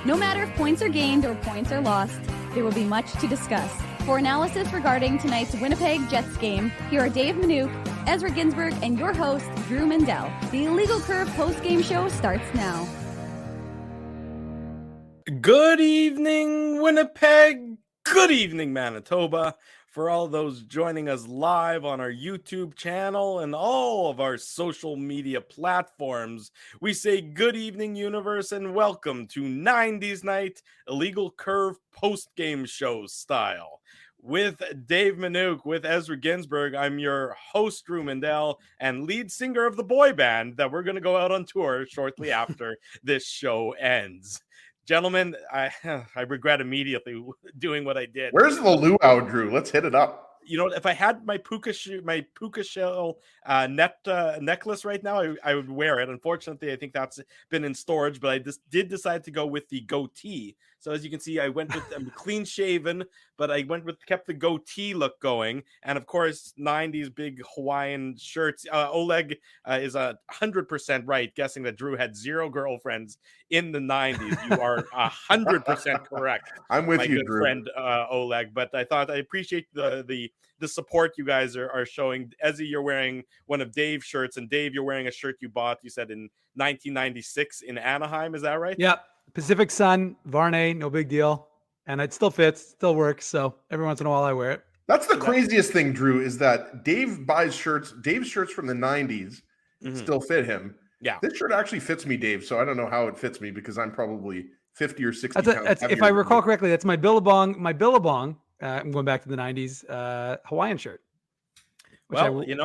No matter if points are gained or points are lost, there will be much to discuss. For analysis regarding tonight's Winnipeg Jets game, here are Dave Minuk, Ezra Ginsburg, and your host, Drew Mandel. The Illegal Curve post-game show starts now. Good evening, Winnipeg. Good evening, Manitoba. For all those joining us live on our YouTube channel and all of our social media platforms, we say good evening, universe, and welcome to 90s Night Illegal Curve post-game show style. With Dave Minuk, with Ezra Ginsburg, I'm your host, Drew Mandel, and lead singer of the boy band that we're going to go out on tour shortly after this show ends. Gentlemen, I regret immediately doing what I did. Where's the luau, Drew? Let's hit it up. You know, if I had my puka shell necklace right now, I would wear it. Unfortunately, I think that's been in storage, but I just did decide to go with the goatee. So as you can see, I went with I'm clean shaven, but I kept the goatee look going. And of course, 90s big Hawaiian shirts. Oleg is 100% right, guessing that Drew had 0 girlfriends in the 90s. You are 100% correct. I'm with my you, good Drew. friend Oleg. But I thought I appreciate the support you guys are showing. Ezzy, you're wearing one of Dave's shirts, and Dave, you're wearing a shirt you bought, you said, in 1996 in Anaheim. Is that right? Yeah. Pacific Sun, Varney, no big deal. And it still fits, still works. So every once in a while I wear it. That's the craziest thing, Drew, is that Dave buys shirts. Dave's shirts from the 90s still fit him. Yeah. This shirt actually fits me, Dave, so I don't know how it fits me because I'm probably 50 or 60 That's pounds if I recall correctly, that's my Billabong, I'm going back to the 90s, Hawaiian shirt. Well, which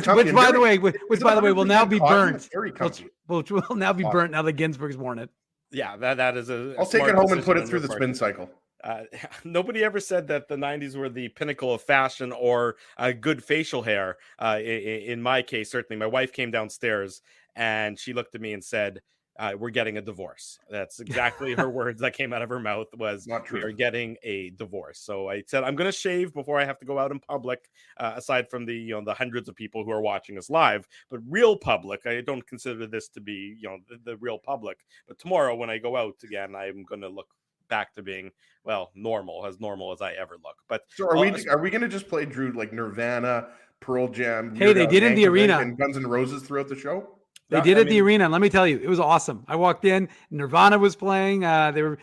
by the way will now be burnt. Which will now be burnt now that Ginsburg's worn it. Yeah, that is I'll take it home and put it through the spin cycle. Nobody ever said that the 90s were the pinnacle of fashion or good facial hair. In my case, certainly. My wife came downstairs and she looked at me and said, we're getting a divorce. That's exactly her words that came out of her mouth was, not true. We are getting a divorce. So I said, I'm going to shave before I have to go out in public, aside from the hundreds of people who are watching us live. But real public, I don't consider this to be, the real public. But tomorrow when I go out again, I'm going to look back to being, normal as I ever look. But so are we going to just play, Drew, like Nirvana, Pearl Jam? Hey, they did in the arena. And Guns N' Roses throughout the show? They did at the arena, and let me tell you, it was awesome. I walked in, Nirvana was playing. It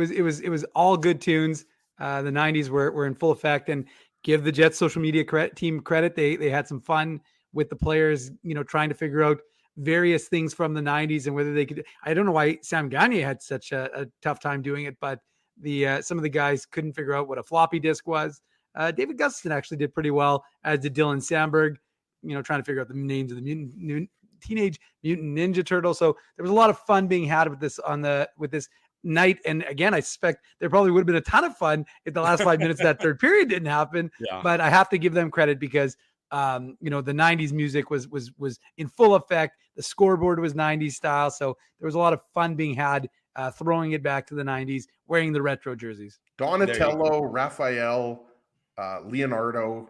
was all good tunes. The 90s were in full effect, and give the Jets social media team credit. They had some fun with the players, trying to figure out various things from the 90s and whether they could. I don't know why Sam Gagner had such a tough time doing it, but some of the guys couldn't figure out what a floppy disk was. David Gustafson actually did pretty well, as did Dylan Sandberg, trying to figure out the names of the Teenage Mutant Ninja Turtle. So there was a lot of fun being had with this night. And again, I suspect there probably would have been a ton of fun if the last 5 minutes of that third period didn't happen. Yeah. But I have to give them credit because the 90s music was in full effect. The scoreboard was 90s style. So there was a lot of fun being had, throwing it back to the 90s, wearing the retro jerseys. Donatello, Raphael, Leonardo.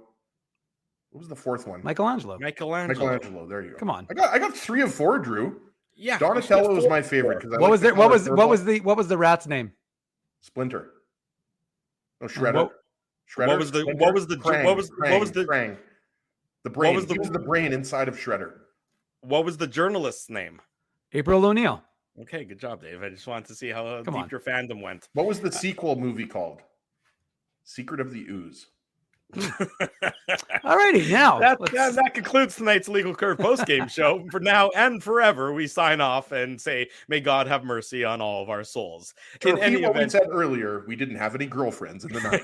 What was the fourth one? Michelangelo. There you go. Come on. I got 3 of 4, Drew. Yeah. Donatello is my favorite because what was the rat's name? Splinter. No, Shredder. Shredder. What was the Krang. The brain. He was the brain inside of Shredder. What was the journalist's name? April O'Neil. Okay, good job, Dave. I just wanted to see how deep your fandom went. What was the sequel movie called? Secret of the Ooze. Alrighty, now that concludes tonight's Legal Curve post-game show. For now and forever, we sign off and say, may God have mercy on all of our souls. To repeat what we said earlier, we didn't have any girlfriends in the night.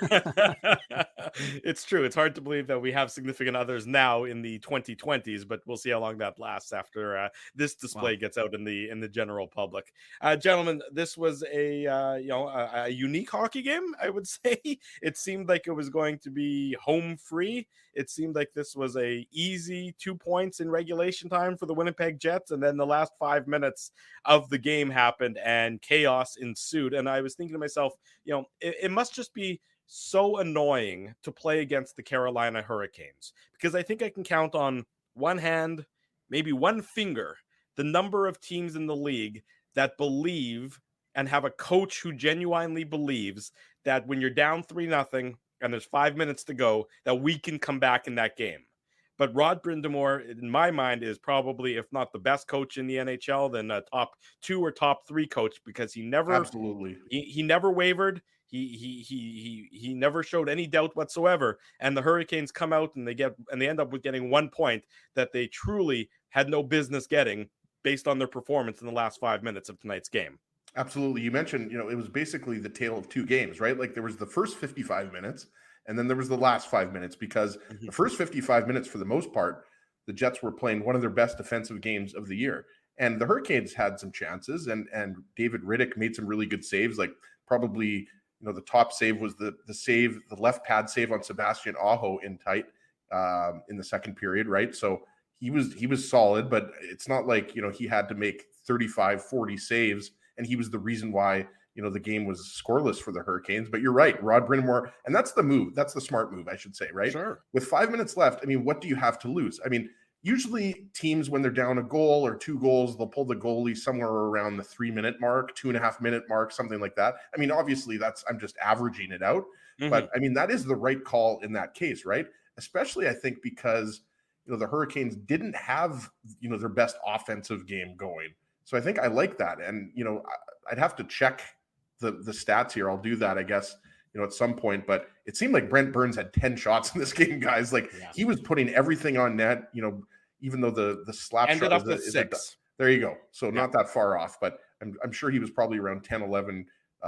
It's true. It's hard to believe that we have significant others now in the 2020s, but we'll see how long that lasts after this display gets out in the general public. Gentlemen, this was a unique hockey game, I would say. It seemed like it was going to be home free. It seemed like this was a easy 2 points in regulation time for the Winnipeg Jets, and then the last 5 minutes of the game happened and chaos ensued. And I was thinking to myself, it must just be so annoying to play against the Carolina Hurricanes, because I think I can count on one hand, maybe one finger, the number of teams in the league that believe and have a coach who genuinely believes that when you're down 3-0 and there's 5 minutes to go, that we can come back in that game. But Rod Brind'Amour, in my mind, is probably, if not the best coach in the NHL, then a top 2 or top 3 coach, because he never Absolutely. he never wavered. He never showed any doubt whatsoever. And the Hurricanes come out and they end up with getting 1 point that they truly had no business getting based on their performance in the last 5 minutes of tonight's game. Absolutely. You mentioned, it was basically the tale of two games, right? Like there was the first 55 minutes and then there was the last 5 minutes, because the first 55 minutes, for the most part, the Jets were playing one of their best defensive games of the year. And the Hurricanes had some chances, and David Riddick made some really good saves. Like probably, the top save was the left pad save on Sebastian Aho in tight in the second period, right? So he was solid, but it's not like, he had to make 35, 40 saves, and he was the reason why, the game was scoreless for the Hurricanes. But you're right, Rod Brind'Amour, and that's the move. That's the smart move, I should say, right? Sure. With 5 minutes left, what do you have to lose? Usually teams, when they're down a goal or 2 goals, they'll pull the goalie somewhere around the 3-minute mark, 2.5 minute mark, something like that. Obviously I'm just averaging it out, but that is the right call in that case, right? Especially, I think, because, the Hurricanes didn't have, their best offensive game going. So I think I like that. And, I'd have to check the stats here. I'll do that, I guess, at some point, but it seemed like Brent Burns had 10 shots in this game, guys. He was putting everything on net, even though the slap ended shot up with 6. There you go. So not that far off, but I'm sure he was probably around 10, 11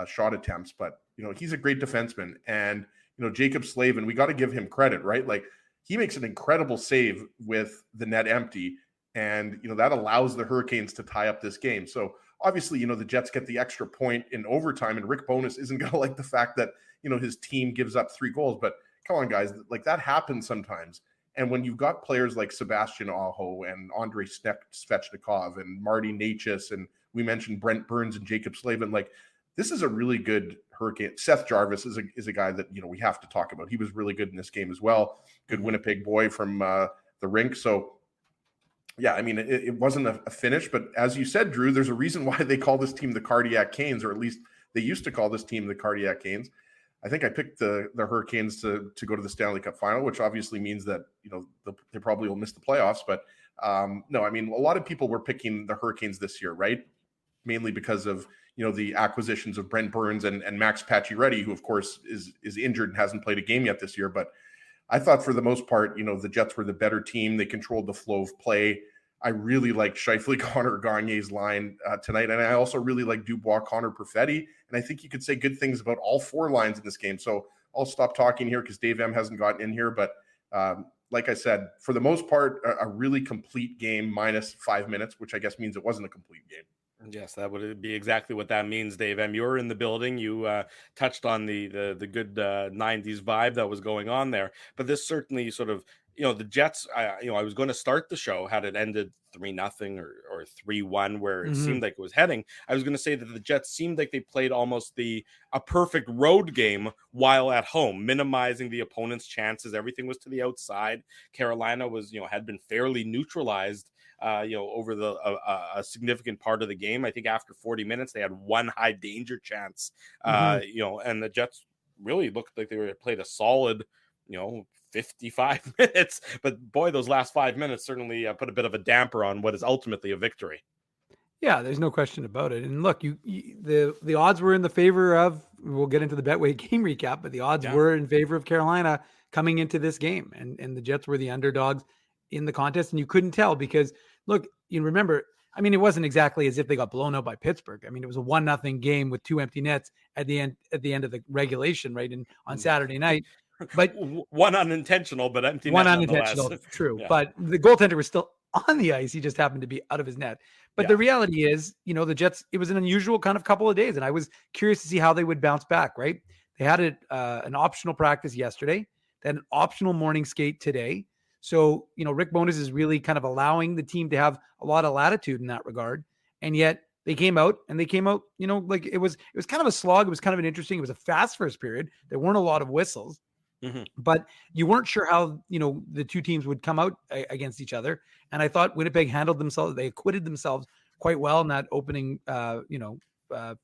shot attempts, but he's a great defenseman. And, Jacob Slavin, we got to give him credit, right? Like he makes an incredible save with the net empty, and, that allows the Hurricanes to tie up this game. So obviously, the Jets get the extra point in overtime, and Rick Bowness isn't going to like the fact that, his team gives up 3 goals. But come on, guys, like that happens sometimes. And when you've got players like Sebastian Aho and Andrei Svechnikov and Marty Necas, and we mentioned Brent Burns and Jacob Slavin, like this is a really good Hurricane. Seth Jarvis is a guy that, we have to talk about. He was really good in this game as well. Good Winnipeg boy from the rink. So yeah, it wasn't a finish, but as you said, Drew, there's a reason why they call this team the Cardiac Canes, or at least they used to call this team the Cardiac Canes. I think I picked the Hurricanes to go to the Stanley Cup final, which obviously means that, they probably will miss the playoffs. But no, a lot of people were picking the Hurricanes this year, right? Mainly because of, the acquisitions of Brent Burns and Max Pacioretty, who of course is injured and hasn't played a game yet this year. But I thought for the most part, the Jets were the better team. They controlled the flow of play. I really like Scheifele, Connor, Gagne's line tonight. And I also really like Dubois, Connor, Perfetti. And I think you could say good things about all 4 lines in this game. So I'll stop talking here because Dave M hasn't gotten in here. But like I said, for the most part, a really complete game minus 5 minutes, which I guess means it wasn't a complete game. Yes, that would be exactly what that means, Dave M. You're in the building. You touched on the good 90s vibe that was going on there. But this certainly sort of, the Jets, I was going to start the show had it ended 3-0 or 3-1, where it seemed like it was heading. I was going to say that the Jets seemed like they played almost a perfect road game while at home, minimizing the opponent's chances. Everything was to the outside. Carolina was, had been fairly neutralized over a significant part of the game. I think after 40 minutes, they had 1 high danger chance, and the Jets really looked like they played a solid, 55 minutes. But boy, those last 5 minutes certainly put a bit of a damper on what is ultimately a victory. Yeah, there's no question about it. And look, the odds were in the favor of, we'll get into the Betway game recap, but the odds were in favor of Carolina coming into this game. And the Jets were the underdogs in the contest. And you couldn't tell because, look, you remember, it wasn't exactly as if they got blown out by Pittsburgh. It was a 1-0 game with 2 empty nets at the end of the regulation, right? And on Saturday night. But one unintentional, but empty net. One unintentional, true. Yeah. But the goaltender was still on the ice. He just happened to be out of his net. But the reality is, the Jets, it was an unusual kind of couple of days. And I was curious to see how they would bounce back, right? They had an optional practice yesterday, then an optional morning skate today. So, Rick Bowness is really kind of allowing the team to have a lot of latitude in that regard. And yet they came out, like it was kind of a slog. It was kind of it was a fast first period. There weren't a lot of whistles. But you weren't sure how, the two teams would come out against each other. And I thought Winnipeg handled themselves. They acquitted themselves quite well in that opening,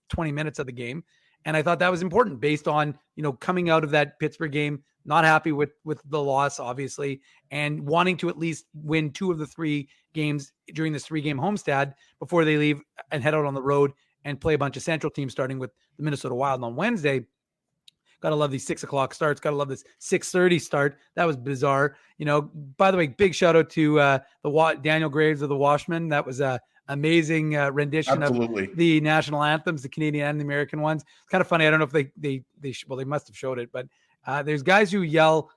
20 minutes of the game. And I thought that was important based on, coming out of that Pittsburgh game, not happy with the loss, obviously, and wanting to at least win 2 of the 3 games during this 3-game homestand before they leave and head out on the road and play a bunch of Central teams, starting with the Minnesota Wild on Wednesday. Got to love these 6:00 starts. Got to love this 6:30 start. That was bizarre. By the way, big shout out to Daniel Graves of the Watchmen. That was a amazing rendition Absolutely. of the national anthems, the Canadian and the American ones. It's kind of funny. I don't know if they must have showed it, but there's guys who yell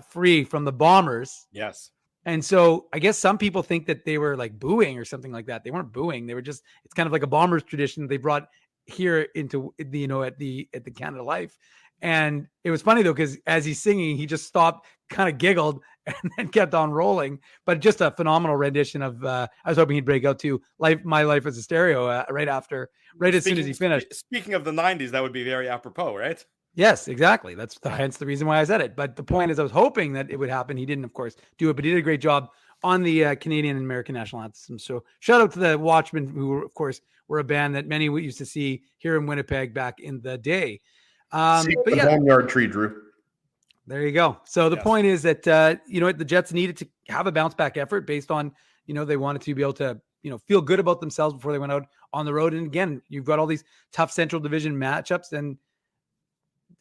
free from the Bombers. Yes. And so I guess some people think that they were like booing or something like that. They weren't booing. They were just, it's kind of like a Bombers tradition they brought here into the, at the Canada Life. And it was funny though, because as he's singing, he just stopped, kind of giggled, and then kept on rolling. But just a phenomenal rendition of, I was hoping he'd break out to My Life as a Stereo right as soon as he finished. Speaking of the 90s, that would be very apropos, right? Yes, exactly. That's hence the reason why I said it. But the point is, I was hoping that it would happen. He didn't, of course, do it, but he did a great job on the Canadian and American national anthems. So shout out to the Watchmen, who, of course, were a band that many used to see here in Winnipeg back in the day. But yeah, boneyard tree, Drew. There you go. So the point is that the Jets needed to have a bounce back effort based on they wanted to be able to feel good about themselves before they went out on the road. And again, you've got all these tough Central Division matchups, and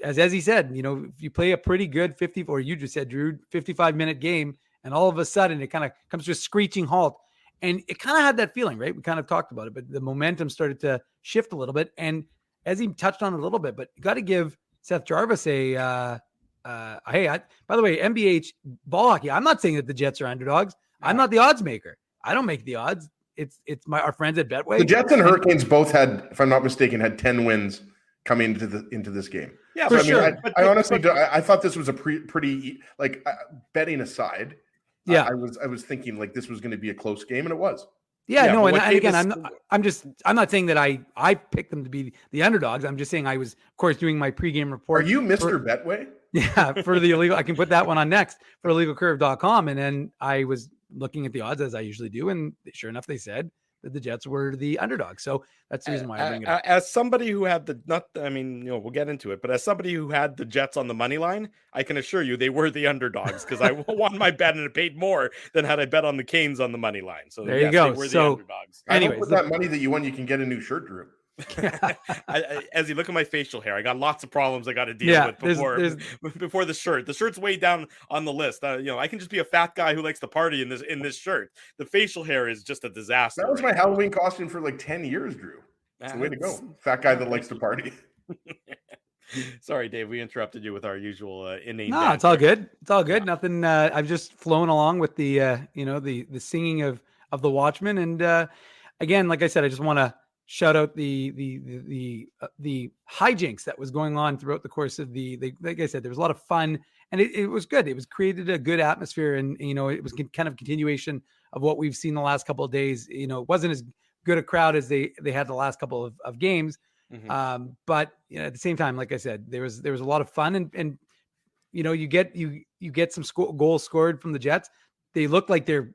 as he said, if you play a pretty good 50, or you just said, Drew, 55-minute game, and all of a sudden it kind of comes to a screeching halt, and it kind of had that feeling, right? We kind of talked about it, but the momentum started to shift a little bit, and as he touched on it a little bit, but you got to give Seth Jarvis a hey, by the way, NBH ball hockey, I'm not saying that the Jets are underdogs. I'm not the odds maker. I don't make the odds. It's our friends at Betway. The Jets and Hurricanes both had, if I'm not mistaken, had 10 wins coming into this game. Yeah, so, for sure. I honestly, I thought this was a pretty like betting aside. Yeah, I was thinking like this was going to be a close game, and it was. Yeah, no, and again, I'm not saying that I picked them to be the underdogs. I'm just saying I was, of course, doing my pregame report. Are you Mr. Betway? Yeah, for the illegal. I can put that one on next for illegalcurve.com. And then I was looking at the odds as I usually do, and sure enough, they said that the Jets were the underdog. So that's the reason why I bring it up. As somebody who had we'll get into it, but as somebody who had the Jets on the money line, I can assure you they were the underdogs, because I won my bet and it paid more than had I bet on the Canes on the money line. So there you go. They were the underdogs. Anyways, with that money that you won, you can get a new shirt, Drew. As you look at my facial hair, I got lots of problems I got to deal with before the shirt. The shirt's way down on the list. I can just be a fat guy who likes to party in this shirt. The facial hair is just a disaster. That was my Halloween costume for like 10 years, Drew. It's the way to go. Fat guy that likes to party. Sorry, Dave, we interrupted you with our usual inane. No, it's all good. It's all good. Nothing. I've just flown along with the the singing of the Watchmen, and again, like I said, I just want to shout out the hijinks that was going on throughout the course of like I said, there was a lot of fun, and it was good. It was created a good atmosphere, and it was kind of continuation of what we've seen the last couple of days. It wasn't as good a crowd as they had the last couple of games. Mm-hmm. But at the same time, like I said, there was a lot of fun, and you get some goals scored from the Jets. They look like they're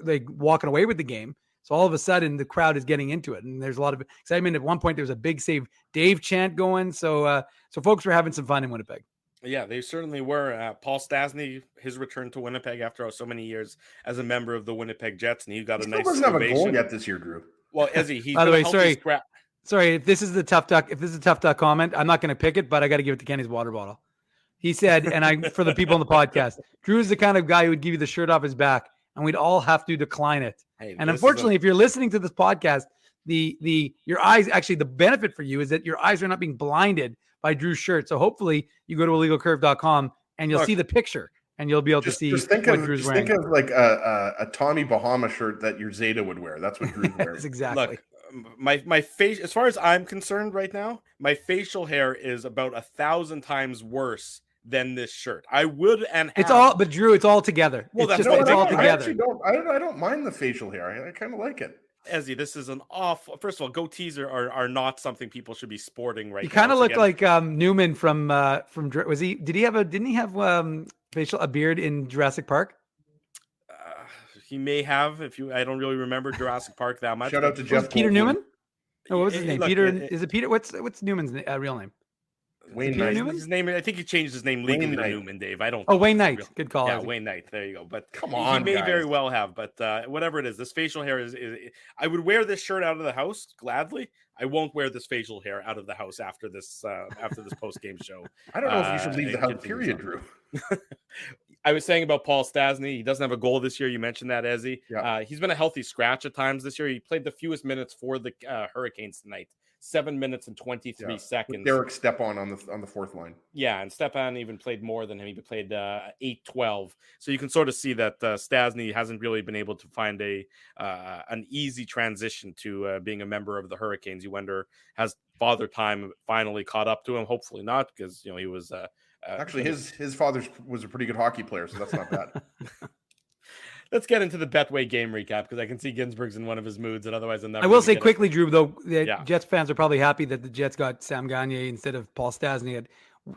like walking away with the game. So all of a sudden the crowd is getting into it, and there's a lot of excitement. At one point there was a big save Dave chant going. So folks were having some fun in Winnipeg. Yeah, they certainly were. Paul Stastny, his return to Winnipeg after so many years as a member of the Winnipeg Jets, and he got a nice doesn't have a goal yet this year, Drew. Well, he by the way, sorry, if this is the tough duck comment, I'm not going to pick it, but I got to give it to Kenny's water bottle. He said, and for the people on the podcast, Drew is the kind of guy who would give you the shirt off his back, and we'd all have to decline it. Hey, and unfortunately, if you're listening to this podcast, your eyes, actually the benefit for you is that your eyes are not being blinded by Drew's shirt. So hopefully you go to illegalcurve.com and you'll see the picture, and you'll be able to see what Drew's wearing. Think of like a Tommy Bahama shirt that your Zeta would wear. That's what Drew's wearing. That's exactly. Look, my face, as far as I'm concerned right now, my facial hair is about 1,000 times worse than this shirt. I would but Drew, it's all together. Well, it's all together. I actually don't mind the facial hair. I kind of like it. Ezzy, this is an awful. First of all, goatees are not something people should be sporting right now. You kind of look like Newman from was he? Didn't he have a beard in Jurassic Park? He may have. I don't really remember Jurassic Park that much. Shout out to Jeff Peter Newman. Oh, what was his name? Look, Peter? Is it Peter? What's Newman's real name? Wayne Peter Knight. Newman? His name, I think he changed his name legally Wayne to Knight. Newman, Dave. I don't. Oh, think Wayne it's Knight. real- Good call. Yeah, Isaac. Wayne Knight. There you go. But Come he on, may very guys. well have. But whatever it is, this facial hair is. I would wear this shirt out of the house gladly. I won't wear this facial hair out of the house after this post game show. I don't know if you should leave the it house, continues period, on. Drew. I was saying about Paul Stastny. He doesn't have a goal this year. You mentioned that, Ezzy. Yeah. He's been a healthy scratch at times this year. He played the fewest minutes for the Hurricanes tonight. 7 minutes and 23 seconds. With Derek Stepan on the fourth line. Yeah, and Stepan even played more than him. He played 8-12. So you can sort of see that Stastny hasn't really been able to find an easy transition to being a member of the Hurricanes. You wonder, has Father Time finally caught up to him? Hopefully not, because he was actually his father was a pretty good hockey player, so that's not bad. Let's get into the Betway game recap, because I can see Ginsburg's in one of his moods, and otherwise I will say quickly, Drew, though, that Jets fans are probably happy that the Jets got Sam Gagner instead of Paul Stastny.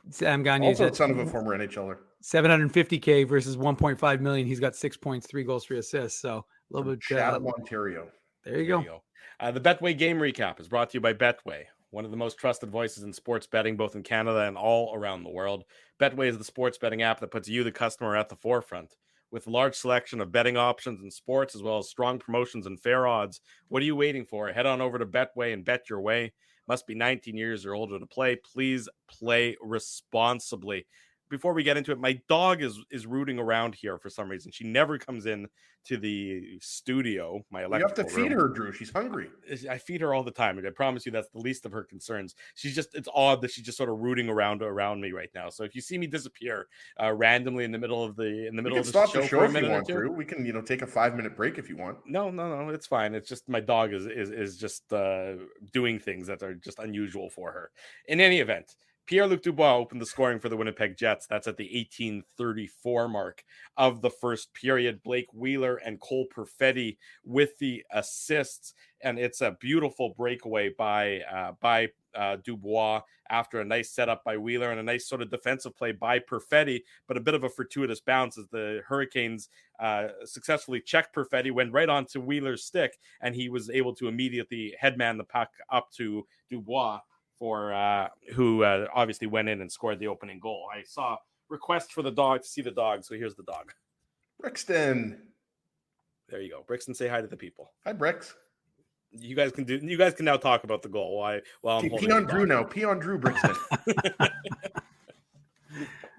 Sam Gagner also son of a former NHLer. $750K versus $1.5 million. He's got 6 points, 3 goals, 3 assists. So a little bit. Chatham, Ontario. There you go. The Betway game recap is brought to you by Betway, one of the most trusted voices in sports betting, both in Canada and all around the world. Betway is the sports betting app that puts you, the customer, at the forefront. With a large selection of betting options in sports, as well as strong promotions and fair odds, what are you waiting for? Head on over to Betway and bet your way. Must be 19 years or older to play. Please play responsibly. Before we get into it, my dog is rooting around here for some reason. She never comes in to the studio. You have to feed her, Drew. She's hungry. I feed her all the time, and I promise you that's the least of her concerns. It's odd that she's just sort of rooting around me right now. So if you see me disappear randomly in the middle of the show for a minute or two, Drew. We can take a 5-minute break if you want. No, it's fine. It's just my dog is just doing things that are just unusual for her. In any event, Pierre-Luc Dubois opened the scoring for the Winnipeg Jets. That's at the 18:34 mark of the first period. Blake Wheeler and Cole Perfetti with the assists, and it's a beautiful breakaway by Dubois after a nice setup by Wheeler and a nice sort of defensive play by Perfetti, but a bit of a fortuitous bounce as the Hurricanes successfully checked Perfetti, went right onto Wheeler's stick, and he was able to immediately headman the puck up to Dubois, who obviously went in and scored the opening goal. I saw request for the dog to see the dog, so here's the dog. Brixton. There you go. Brixton, say hi to the people. Hi, Brix. You guys can now talk about the goal while I'm holding pee on Drew now. Pee on Drew, Brixton.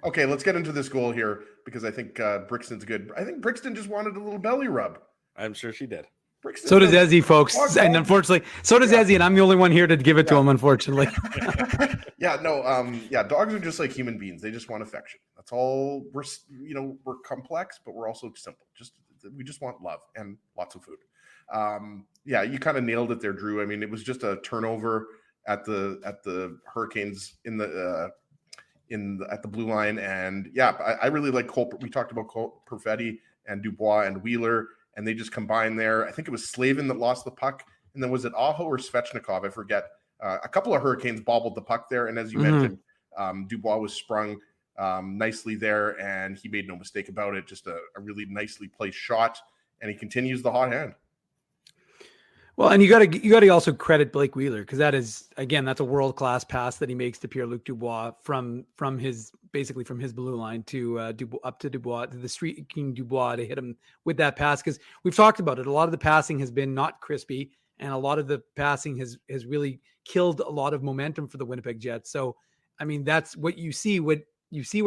Okay, let's get into this goal here, because I think Brixton's good. I think Brixton just wanted a little belly rub. I'm sure she did. Brixton so does Ezzy, folks. And unfortunately, so does Ezzy, and I'm the only one here to give it to him, unfortunately. Dogs are just like human beings. They just want affection. That's all. We're complex, but we're also simple. We just want love and lots of food. You kind of nailed it there, Drew. I mean, it was just a turnover at the Hurricanes at the blue line, and I really like Cole. We talked about Cole Perfetti and Dubois and Wheeler, and they just combined there. I think it was Slavin that lost the puck, and then was it Aho or Svechnikov? I forget. A couple of Hurricanes bobbled the puck there, and as you mentioned, Dubois was sprung nicely there, and he made no mistake about it. Just a really nicely placed shot, and he continues the hot hand. Well, and you got to also credit Blake Wheeler, because that's a world-class pass that he makes to Pierre-Luc Dubois from his blue line to up to Dubois, to the streaking Dubois, to hit him with that pass. Because we've talked about it, a lot of the passing has been not crispy, and a lot of the passing has really killed a lot of momentum for the Winnipeg Jets. So, I mean, that's what you see. What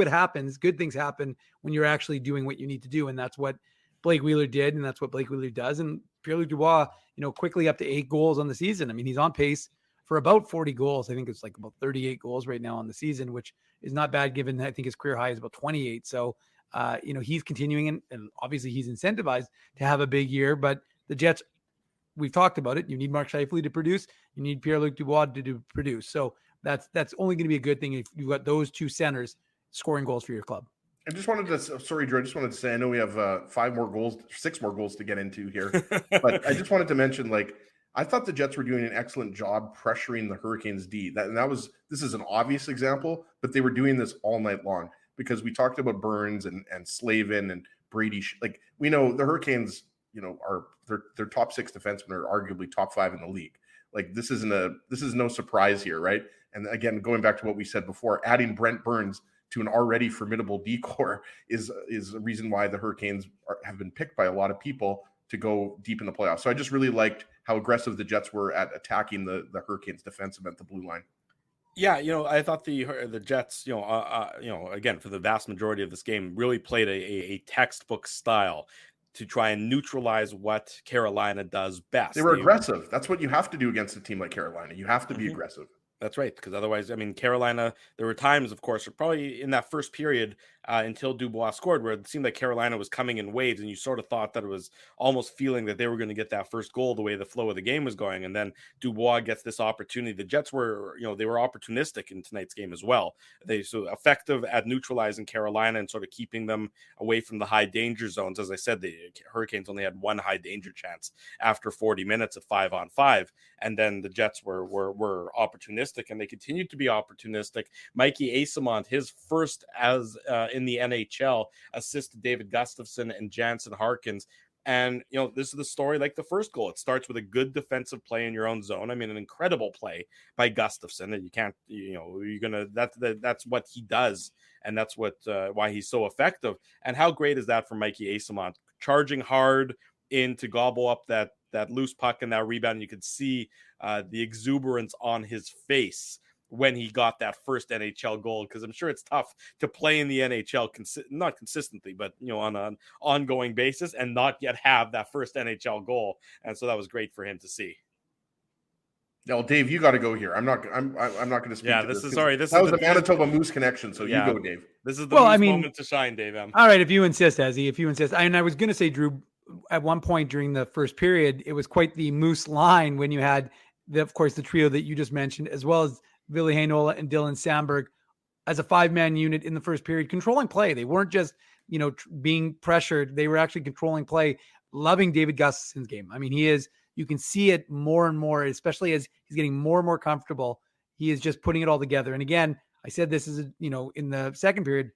happens, good things happen when you're actually doing what you need to do, and that's what Blake Wheeler did, and that's what Blake Wheeler does. And Pierre-Luc Dubois, quickly up to 8 goals on the season. I mean, he's on pace for about 40 goals. I think it's like about 38 goals right now on the season, which is not bad given I think his career high is about 28. So, he's continuing, and obviously he's incentivized to have a big year. But the Jets, we've talked about it. You need Mark Scheifele to produce. You need Pierre-Luc Dubois to produce. So that's only going to be a good thing if you've got those two centers scoring goals for your club. I just wanted to, sorry, Drew, I just wanted to say, I know we have 6 more goals to get into here, but I just wanted to mention, I thought the Jets were doing an excellent job pressuring the Hurricanes D. This is an obvious example, but they were doing this all night long, because we talked about Burns and Slavin and Brady. We know the Hurricanes, are their top 6 defensemen are arguably top 5 in the league. Like this is no surprise here, right? And again, going back to what we said before, adding Brent Burns to an already formidable decor is a reason why the Hurricanes have been picked by a lot of people to go deep in the playoffs. So I just really liked how aggressive the Jets were at attacking the Hurricanes defensive at the blue line. Yeah, I thought the Jets, again, for the vast majority of this game, really played a textbook style to try and neutralize what Carolina does best. They were aggressive. That's what you have to do against a team like Carolina. You have to be aggressive. That's right, because otherwise, I mean, Carolina, there were times, of course, probably in that first period until Dubois scored, where it seemed like Carolina was coming in waves, and you sort of thought that it was almost feeling that they were going to get that first goal the way the flow of the game was going, and then Dubois gets this opportunity. The Jets were, they were opportunistic in tonight's game as well. They so effective at neutralizing Carolina and sort of keeping them away from the high danger zones. As I said, the Hurricanes only had one high danger chance after 40 minutes of 5-on-5, and then the Jets were opportunistic, and they continued to be opportunistic. Mikey Eyssimont, his first as in the NHL, assisted David Gustafsson and Jansen Harkins. And, this is the story like the first goal. It starts with a good defensive play in your own zone. I mean, an incredible play by Gustafsson. And you can't, that's what he does. And that's why he's so effective. And how great is that for Mikey Eyssimont? Charging hard in to gobble up that loose puck and that rebound. You could see the exuberance on his face when he got that first NHL goal, because I'm sure it's tough to play in the NHL, not consistently, but on an ongoing basis, and not yet have that first NHL goal. And so that was great for him to see. No, Dave, you got to go here. I'm not going to speak. Yeah, to this is the Manitoba Moose connection. So you go, Dave. This is the moment to shine, Dave M. All right, if you insist, Ezzy, if you insist. I was going to say, Drew, at one point during the first period, it was quite the Moose line when you had, of course, the trio that you just mentioned, as well as Ville Heinola and Dylan Samberg as a 5-man unit in the first period, controlling play. They weren't just, being pressured. They were actually controlling play, loving David Gustafsson's game. I mean, you can see it more and more, especially as he's getting more and more comfortable. He is just putting it all together. And again, I said this is, in the second period,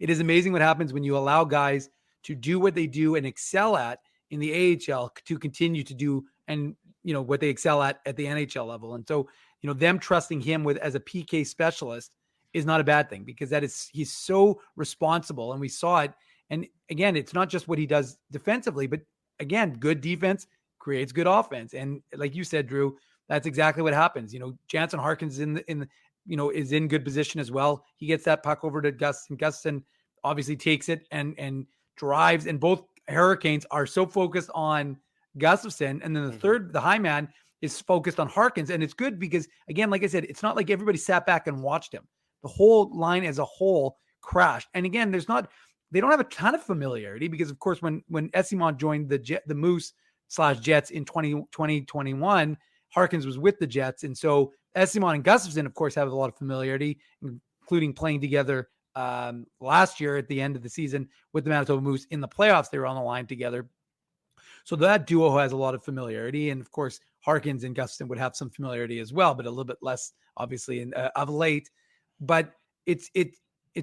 it is amazing what happens when you allow guys to do what they do and excel at in the AHL to continue to do and, what they excel at the NHL level. And so, them trusting him as a PK specialist is not a bad thing, because he's so responsible, and we saw it. And again, it's not just what he does defensively, but again, good defense creates good offense. And like you said, Drew, that's exactly what happens. Jansen Harkins is in good position as well. He gets that puck over to Gustafsson. Gustafsson obviously takes it and drives, and both Hurricanes are so focused on Gustafsson. And then the high man is focused on Harkins. And it's good because, again, like I said, it's not like everybody sat back and watched him. The whole line as a whole crashed. And again, they don't have a ton of familiarity, because of course, when Eyssimont joined the Moose/Jets in 2021, Harkins was with the Jets. And so Eyssimont and Gustafsson, of course, have a lot of familiarity, including playing together last year at the end of the season with the Manitoba Moose in the playoffs. They were on the line together. So that duo has a lot of familiarity. And of course, Harkins and Gustafsson would have some familiarity as well, but a little bit less, obviously, of late. But it's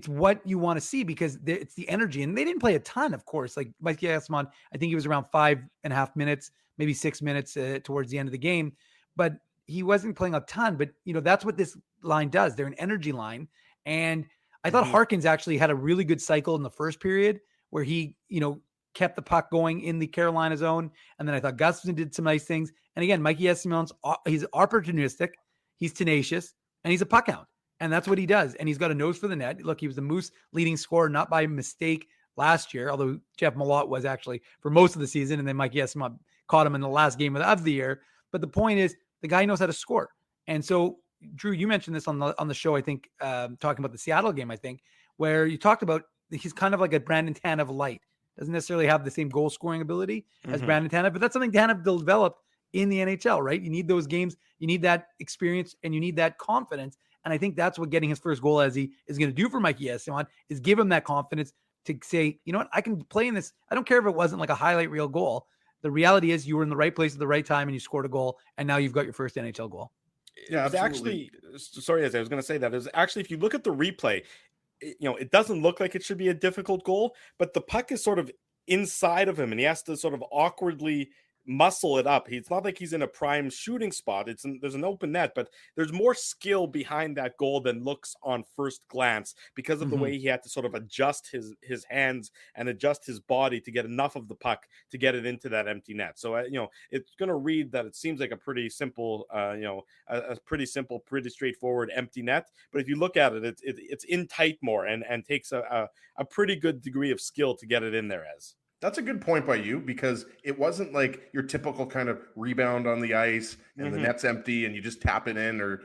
what you want to see, because it's the energy. And they didn't play a ton, of course. Like Mikey Eyssimont, I think he was around 5.5 minutes, maybe 6 minutes towards the end of the game. But he wasn't playing a ton. But, that's what this line does. They're an energy line. And I thought Harkins actually had a really good cycle in the first period where he, kept the puck going in the Carolina zone. And then I thought Gustafsson did some nice things. And again, Mikey Eyssimont, he's opportunistic, he's tenacious, and he's a puck hound. And that's what he does. And he's got a nose for the net. Look, he was the Moose leading scorer, not by mistake last year, although Jeff Malott was actually for most of the season. And then Mikey Eyssimont caught him in the last game of the year. But the point is, the guy knows how to score. And so, Drew, you mentioned this on the show, I think, talking about the Seattle game, I think, where you talked about he's kind of like a Brandon Tanev light. Doesn't necessarily have the same goal scoring ability as Brandon Tanev, but that's something Tanev developed in the NHL, right? You need those games, you need that experience, and you need that confidence. And I think that's what getting his first goal, as he is going to do for Mikey Eyssimont, is give him that confidence to say, you know what, I can play in this. I don't care if it wasn't like a highlight reel goal. The reality is you were in the right place at the right time and you scored a goal, and now you've got your first NHL goal. Yeah, actually, sorry, as I was going to say that, is actually, if you look at the replay, it doesn't look like it should be a difficult goal, but the puck is sort of inside of him, and he has to sort of awkwardly muscle it up. It's not like he's in a prime shooting spot. There's an open net, but there's more skill behind that goal than looks on first glance because of the way he had to sort of adjust his hands and adjust his body to get enough of the puck to get it into that empty net. So it's going to read that it seems like a pretty simple, a pretty simple, pretty straightforward empty net. But if you look at it, it's in tight more and takes a pretty good degree of skill to get it in there. As that's a good point by you, because it wasn't like your typical kind of rebound on the ice and the net's empty and you just tap it in, or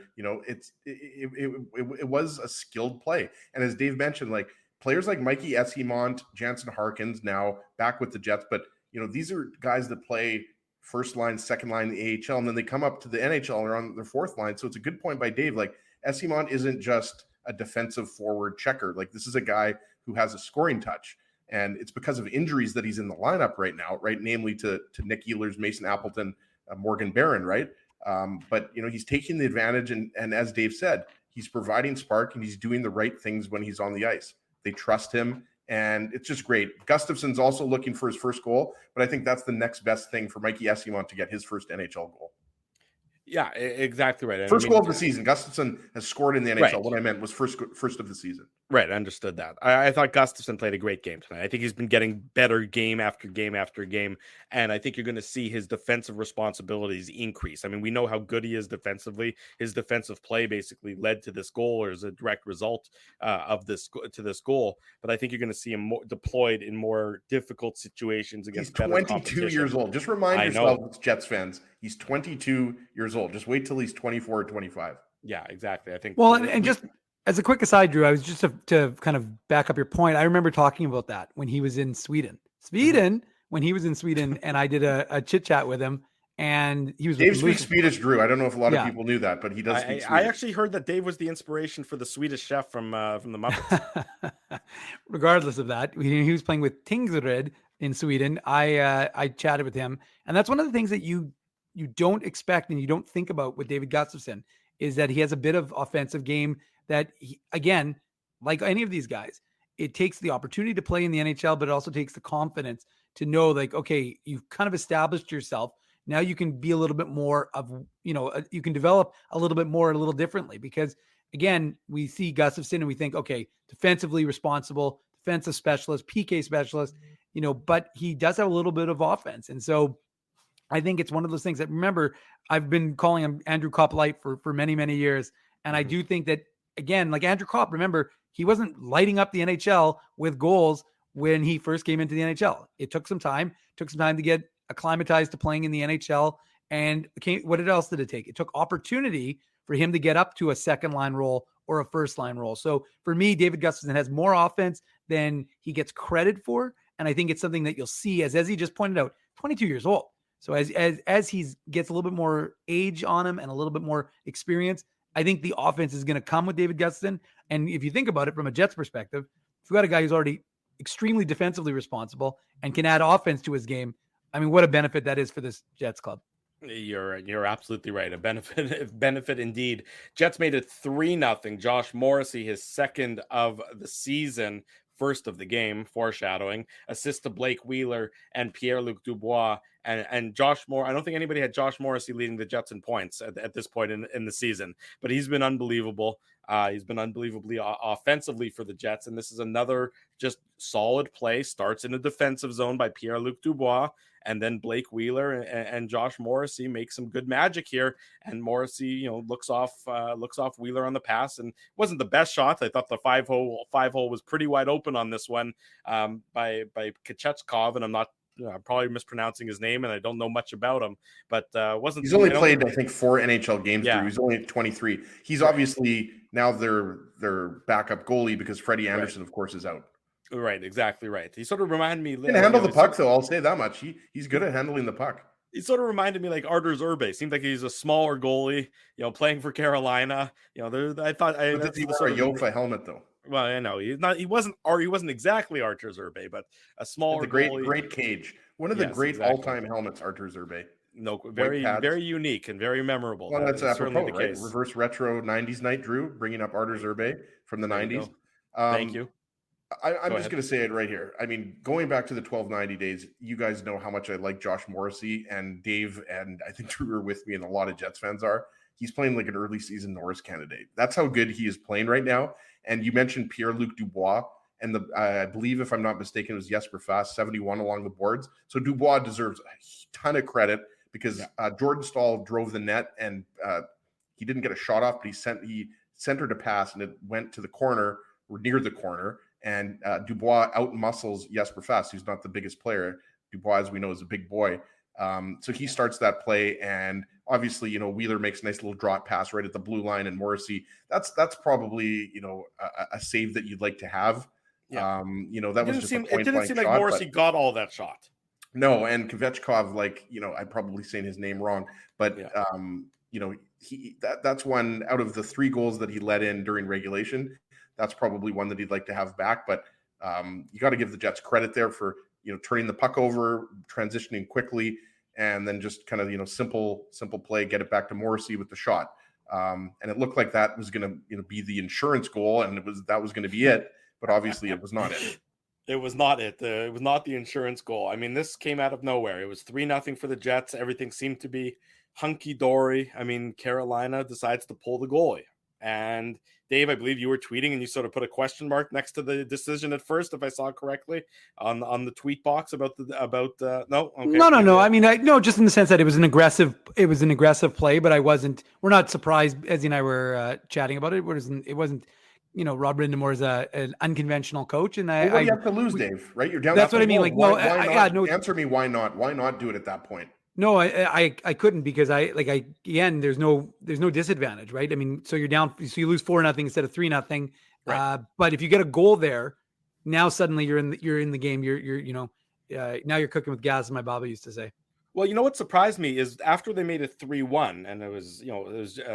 it was a skilled play. And as Dave mentioned, like players like Mikey Eyssimont, Jansen Harkins, now back with the Jets, but these are guys that play first line, second line in the AHL, and then they come up to the NHL and are on their fourth line. So it's a good point by Dave. Like Eyssimont isn't just a defensive forward checker. Like this is a guy who has a scoring touch. And it's because of injuries that he's in the lineup right now, right? Namely to Nick Ehlers, Mason Appleton, Morgan Barron, right? But he's taking the advantage, and as Dave said, he's providing spark and he's doing the right things when he's on the ice. They trust him, and it's just great. Gustafson's also looking for his first goal, but I think that's the next best thing for Mikey Eyssimont to get his first NHL goal. Yeah, exactly right. First goal of the season. Gustafson has scored in the NHL. Right. What I meant was first of the season. Right, I understood that. I thought Gustafson played a great game tonight. I think he's been getting better game after game after game, and I think you're going to see his defensive responsibilities increase. I mean, we know how good he is defensively. His defensive play basically led to this goal, or is a direct result of this goal. But I think you're going to see him deployed in more difficult situations against. He's 22 years old. Just remind yourself, Jets fans, he's 22 years old. Just wait till he's 24 or 25. Yeah, exactly. I think. Well, and just as a quick aside, Drew, I was just to kind of back up your point. I remember talking about that when he was in Sweden. When he was in Sweden, and I did a chit chat with him, and he was. Dave speaks Swedish, Drew. I don't know if a lot of people knew that, but he does speak Swedish. I actually heard that Dave was the inspiration for the Swedish chef from the Muppets. Regardless of that, he was playing with Tingsryd in Sweden. I chatted with him, and that's one of the things that you don't expect and you don't think about with David Gustafsson is that he has a bit of offensive game that he, again, like any of these guys, it takes the opportunity to play in the NHL, but it also takes the confidence to know, like, okay, you've kind of established yourself. Now you can be a little bit more of, you can develop a little bit more, a little differently, because again, we see Gustafsson and we think, okay, defensively responsible, defensive specialist, PK specialist, but he does have a little bit of offense. And so I think it's one of those things that, remember, I've been calling him Andrew Copp Light for many, many years. And I do think that, again, like Andrew Copp, remember, he wasn't lighting up the NHL with goals when he first came into the NHL. It took some time to get acclimatized to playing in the NHL. And what else did it take? It took opportunity for him to get up to a second line role or a first line role. So for me, David Gustafsson has more offense than he gets credit for. And I think it's something that you'll see as he just pointed out, 22 years old. So as he gets a little bit more age on him and a little bit more experience, I think the offense is going to come with David Gustafsson. And if you think about it from a Jets perspective, if you got a guy who's already extremely defensively responsible and can add offense to his game, I mean, what a benefit that is for this Jets club. You're absolutely right. A benefit indeed. Jets made it 3-0. Josh Morrissey, his second of the season, first of the game, foreshadowing, assist to Blake Wheeler and Pierre-Luc Dubois. And Josh Moore, I don't think anybody had Josh Morrissey leading the Jets in points at this point in the season, but he's been unbelievable. He's been unbelievably offensively for the Jets. And this is another just solid play. Starts in the defensive zone by Pierre-Luc Dubois. And then Blake Wheeler and Josh Morrissey make some good magic here. And Morrissey, looks off Wheeler on the pass, and wasn't the best shot. I thought the five hole was pretty wide open on this one by Kachechkov, and I'm probably mispronouncing his name, and I don't know much about him, but wasn't. He's only played, I think, 4 NHL games. Yeah. He's only 23. He's obviously now their backup goalie because Freddie Anderson, of course, is out. Right, exactly right. He sort of reminded me. He can handle the puck, though. I'll say that much. He's good at handling the puck. He sort of reminded me like Arturs Urbe. Seemed like he's a smaller goalie, playing for Carolina. I thought that's he wore a Jofa helmet, though. Well, I know he's not. He wasn't exactly Arturs Urbe, but a smaller goalie. Great cage. One of the great all-time helmets, Arturs Urbe. No, very unique and very memorable. Well, that's apropos, the case. Right? Reverse retro 90s night, Drew, bringing up Arturs Urbe from the 90s. Thank you. I'm just going to say it right here. I mean, going back to the 1290 days, you guys know how much I like Josh Morrissey, and Dave and I think Drew are with me, and a lot of Jets fans are. He's playing like an early season Norris candidate. That's how good he is playing right now. And you mentioned Pierre-Luc Dubois, and I believe, if I'm not mistaken, it was Jesper Fast, 71 along the boards. So Dubois deserves a ton of credit because Jordan Staal drove the net, and he didn't get a shot off, but he centered a pass, and it went to the corner or near the corner. And Dubois out-muscles Jesper Fast, who's not the biggest player. Dubois, as we know, is a big boy. So he starts that play, and obviously, Wheeler makes a nice little drop pass right at the blue line, and Morrissey, that's probably, a save that you'd like to have. Yeah. That was just a point-blank shot. It didn't seem like Morrissey got all that shot. No, and Kvechkov, I'm probably saying his name wrong, but that's one out of the 3 goals that he let in during regulation. That's probably one that he'd like to have back, but you got to give the Jets credit there for turning the puck over, transitioning quickly, and then just kind of simple play, get it back to Morrissey with the shot. And it looked like that was going to be the insurance goal, and that was going to be it. But obviously, it was not it. It was not it. It was not the insurance goal. I mean, this came out of nowhere. It was 3-0 for the Jets. Everything seemed to be hunky dory. I mean, Carolina decides to pull the goalie. And Dave, I believe you were tweeting and you sort of put a question mark next to the decision at first, if I saw it correctly, on the tweet box about no. Okay. No. I mean, no, just in the sense that it was an aggressive play, but we're not surprised. Ezzy and I were chatting about it. It wasn't. Rod Brind'Amour is an unconventional coach, and what do you have to lose, Dave? Right? You're down. That's what I mean. Like, why not? Answer me. Why not? Why not do it at that point? No, I couldn't because again, there's no disadvantage, right? I mean, so you're down, so you lose 4-0 instead of 3-0. Right. But if you get a goal there, now suddenly you're in the game. Now you're cooking with gas, as my Baba used to say. Well, what surprised me is after they made it 3-1, and it was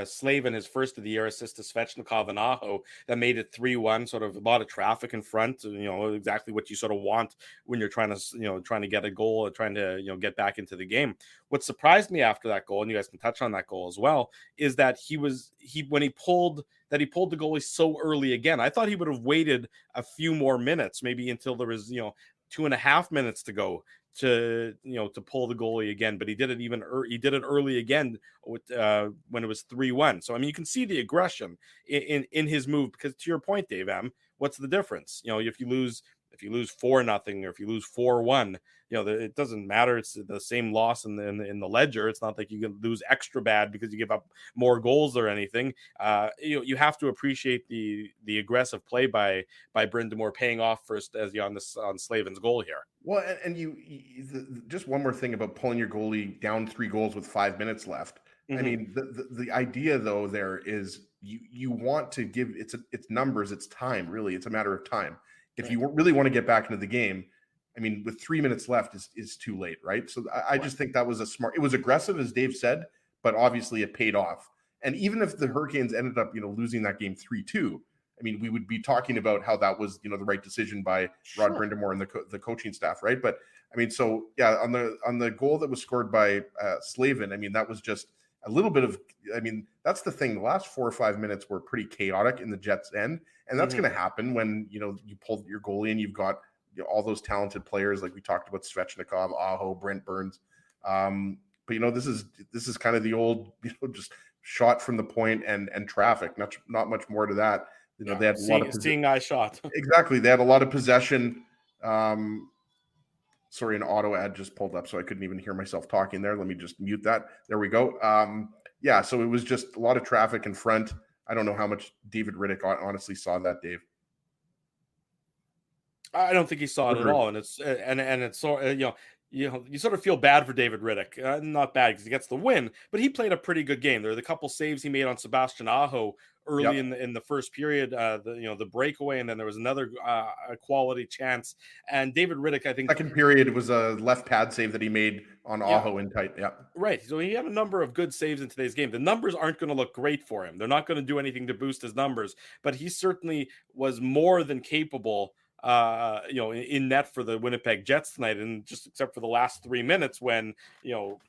Slavin, his first of the year assist to Svechnikov and Aho, that made it 3-1. Sort of a lot of traffic in front. Exactly what you sort of want when you're trying to get a goal and trying to get back into the game. What surprised me after that goal, and you guys can touch on that goal as well, is that when he pulled the goalie so early again. I thought he would have waited a few more minutes, maybe until there was 2.5 minutes to go to pull the goalie again, but he did it early again with when it was 3-1. So I mean, you can see the aggression in his move, because to your point, Dave M, what's the difference? If you lose 4-0 or if you lose 4-1, it doesn't matter. It's the same loss in the ledger. It's not like you can lose extra bad because you give up more goals or anything. You have to appreciate the aggressive play by Brind'Amour paying off first as on Slavin's goal here. Well, and just one more thing about pulling your goalie down 3 goals with 5 minutes left. Mm-hmm. I mean, the idea though there is you want to give it's numbers, it's time. Really, it's a matter of time. If you really want to get back into the game, I mean, with 3 minutes left is too late, right? So I just think that was it was aggressive, as Dave said, but obviously it paid off. And even if the Hurricanes ended up, losing that game 3-2, I mean, we would be talking about how that was, the right decision by Rod Brind'Amour and the coaching staff, right? But I mean, so yeah, on the goal that was scored by Slavin, I mean, that was just a little bit of, I mean, that's the thing. The last 4 or 5 minutes were pretty chaotic in the Jets' end, and that's going to happen when you pull your goalie and you've got all those talented players like we talked about, Svechnikov, Aho, Brent Burns. But this is kind of the old just shot from the point and traffic. Not much more to that. They had a lot of seeing eye shot. Exactly, they had a lot of possession. Sorry, an auto ad just pulled up, so I couldn't even hear myself talking there. Let me just mute that. There we go. Yeah, so it was just a lot of traffic in front. I don't know how much David Riddick honestly saw that, Dave. I don't think he saw it at all, and it's so you sort of feel bad for David Riddick. Not bad because he gets the win, but he played a pretty good game. There were the couple saves he made on Sebastian Aho early in the first period, the breakaway, and then there was another quality chance. And David Riddick, I think, second period was a left pad save that he made on Aho in tight. Yeah, right. So he had a number of good saves in today's game. The numbers aren't going to look great for him. They're not going to do anything to boost his numbers, but he certainly was more than capable in net for the Winnipeg Jets tonight, and just except for the last 3 minutes when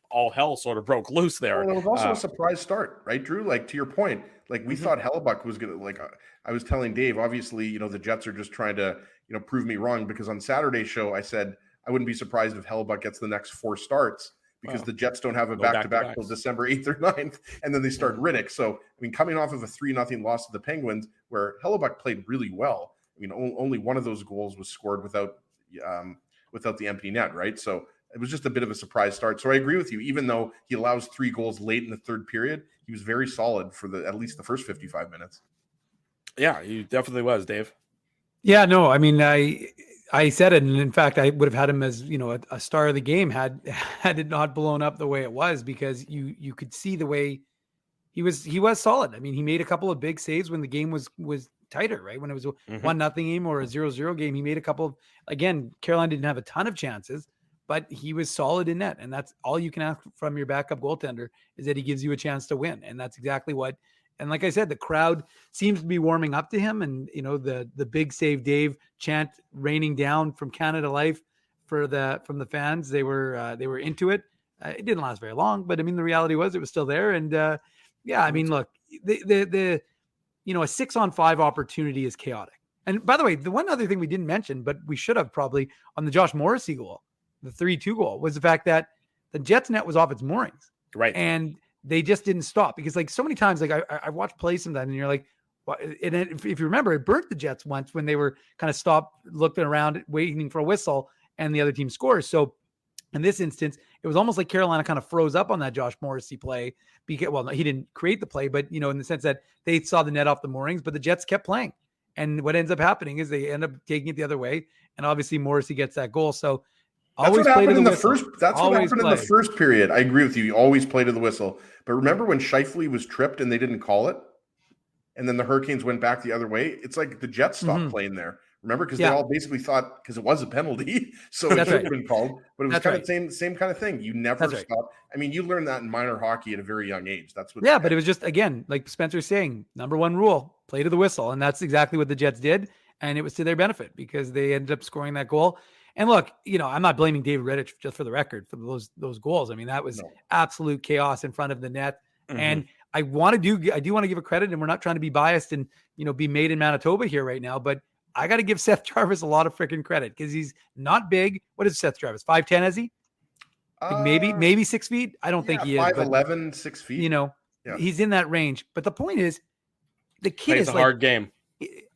all hell sort of broke loose there. Well, it was also a surprise start, right, Drew? Like, to your point, like we thought Hellebuck was gonna, like, I was telling Dave, obviously, the Jets are just trying to prove me wrong, because on Saturday's show I said I wouldn't be surprised if Hellebuck gets the next 4 starts, because the Jets don't have a back-to-back till December 8th or 9th, and then they start Riddick. So, I mean, coming off of a 3-0 loss to the Penguins, where Hellebuck played really well, I mean, only one of those goals was scored without the empty net, right? So it was just a bit of a surprise start. So I agree with you. Even though he allows 3 goals late in the third period, he was very solid for at least the first 55 minutes. Yeah, he definitely was, Dave. Yeah, no, I mean, I said it, and in fact, I would have had him as a star of the game had it not blown up the way it was, because you could see the way he was solid. I mean, he made a couple of big saves when the game was tighter, right? When it was a 1-0 game or a 0-0 game, he made a couple of, again, Carolina didn't have a ton of chances, but he was solid in net. And that's all you can ask from your backup goaltender, is that he gives you a chance to win. And that's exactly what, and like I said, the crowd seems to be warming up to him. And, the big save Dave chant raining down from Canada Life from the fans. They were into it. It didn't last very long, but I mean, the reality was it was still there. And yeah, I mean, look, a 6-on-5 opportunity is chaotic. And by the way, the one other thing we didn't mention, but we should have probably, on the Josh Morrissey goal, the 3-2 goal, was the fact that the Jets net was off its moorings. Right. And they just didn't stop, because like so many times, like I watched plays sometimes, and you're like, well, and if you remember, it burnt the Jets once when they were kind of stopped, looking around, waiting for a whistle, and the other team scores. So in this instance, it was almost like Carolina kind of froze up on that Josh Morrissey play, because, well, no, he didn't create the play, but in the sense that they saw the net off the moorings, but the Jets kept playing. And what ends up happening is they end up taking it the other way, and obviously Morrissey gets that goal. So always play to the whistle. That's what happened in the first period. I agree with you. You always play to the whistle. But remember when Scheifele was tripped and they didn't call it, and then the Hurricanes went back the other way? It's like the Jets stopped playing there. Remember, because they all basically thought, because it was a penalty, so it should have been called. But it was kind of same kind of thing. You never stop. I mean, you learn that in minor hockey at a very young age. That's what. Yeah, but it was just, again, like Spencer's saying, number one rule: play to the whistle, and that's exactly what the Jets did, and it was to their benefit, because they ended up scoring that goal. And look, I'm not blaming David Rittich, just for the record, for those goals. I mean, that was absolute chaos in front of the net. And I do want to give a credit, and we're not trying to be biased and be made in Manitoba here right now, but I got to give Seth Jarvis a lot of freaking credit, because he's not big. What is Seth Jarvis? 5'10", is he? Like maybe 6 feet. I don't think he is. 5'11", 6 feet. He's in that range. But the point is, the kid is a hard game.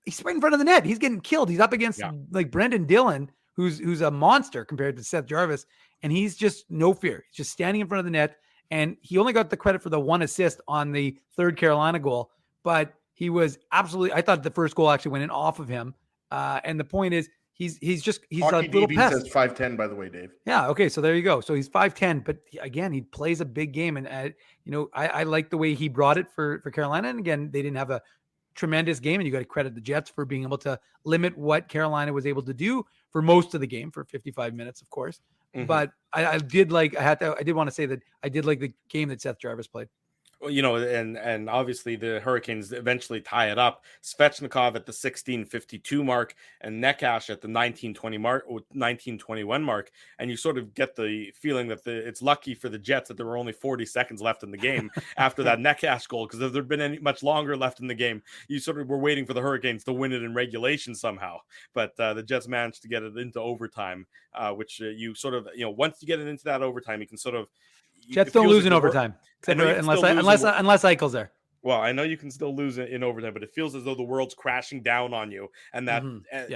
He's right in front of the net. He's getting killed. He's up against like Brendan Dillon, who's a monster compared to Seth Jarvis, and he's just no fear. He's just standing in front of the net, and he only got the credit for the 1 assist on the third Carolina goal, but he was absolutely. I thought the first goal actually went in off of him. And the point is, he's Hockey a little DB pest. says 5'10", by the way, Dave. Yeah. Okay. So there you go. So he's 5'10", but again, he plays a big game, and I like the way he brought it for Carolina. And again, they didn't have a tremendous game, and you got to credit the Jets for being able to limit what Carolina was able to do for most of the game, for 55 minutes, of course. But I did want to say that I did like the game that Seth Jarvis played. Well, and obviously the Hurricanes eventually tie it up. Svechnikov at the 16:52 mark, and Necas at the 19:21 mark, and you sort of get the feeling that it's lucky for the Jets that there were only 40 seconds left in the game after that Necas goal, because if there'd been any much longer left in the game, you sort of were waiting for the Hurricanes to win it in regulation somehow. But the Jets managed to get it into overtime, which you sort of once you get it into that overtime, you can sort of. Jets don't lose in overtime, unless Eichel's there. Well, I know you can still lose in overtime, but it feels as though the world's crashing down on you. And that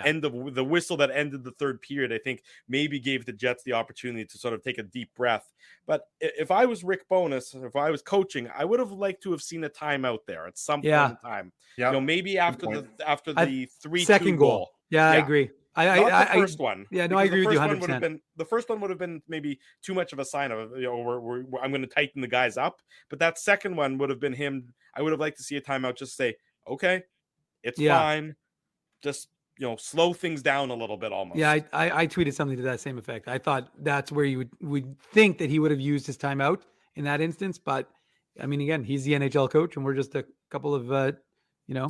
end of the whistle that ended the third period, I think maybe gave the Jets the opportunity to sort of take a deep breath. But if I was Rick Bowness, if I was coaching, I would have liked to have seen a timeout there at some point in time. Yeah. Maybe after the 3-2 goal. Yeah, I agree. The first one. Yeah, no, I agree with you 100%. The first one would have been maybe too much of a sign of, I'm going to tighten the guys up. But that second one would have been him. I would have liked to see a timeout, just say, okay, it's fine. Just, slow things down a little bit almost. Yeah, I tweeted something to that same effect. I thought that's where you would think that he would have used his timeout in that instance. But, I mean, again, he's the NHL coach, and we're just a couple of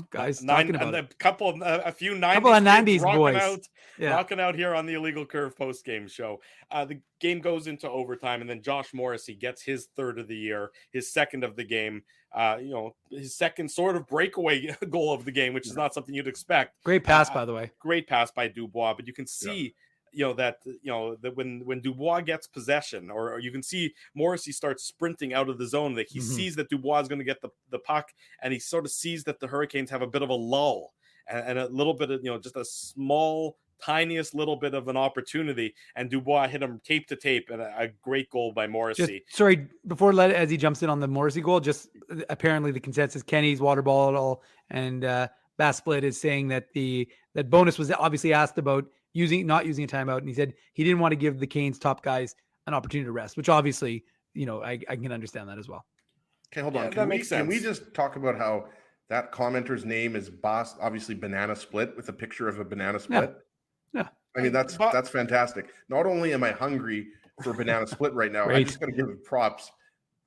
guys talking about a it. couple of a few 90s, couple of 90s boys. Rocking out here on the Illegal Curve post-game show. The game goes into overtime, and then Josh Morrissey gets his third of the year, his second of the game, his second sort of breakaway goal of the game, which is not something you'd expect. Great pass, by the way. Great pass by Dubois, but you can see that when Dubois gets possession, or you can see Morrissey starts sprinting out of the zone, that he sees that Dubois is going to get the puck, and he sort of sees that the Hurricanes have a bit of a lull and a little bit of, just a small, tiniest little bit of an opportunity, and Dubois hit him tape to tape, and a great goal by Morrissey. As he jumps in on the Morrissey goal, just apparently the consensus, Kenny's water ball and Bass Split is saying that that Bowness was obviously asked about not using a timeout, and he said he didn't want to give the Canes top guys an opportunity to rest, which obviously, I can understand that as well. Okay, hold on. That makes sense. Can we just talk about how that commenter's name is Boss, obviously Banana Split, with a picture of a banana split? Yeah. I mean, that's fantastic. Not only am I hungry for Banana Split right now, I just got to give him props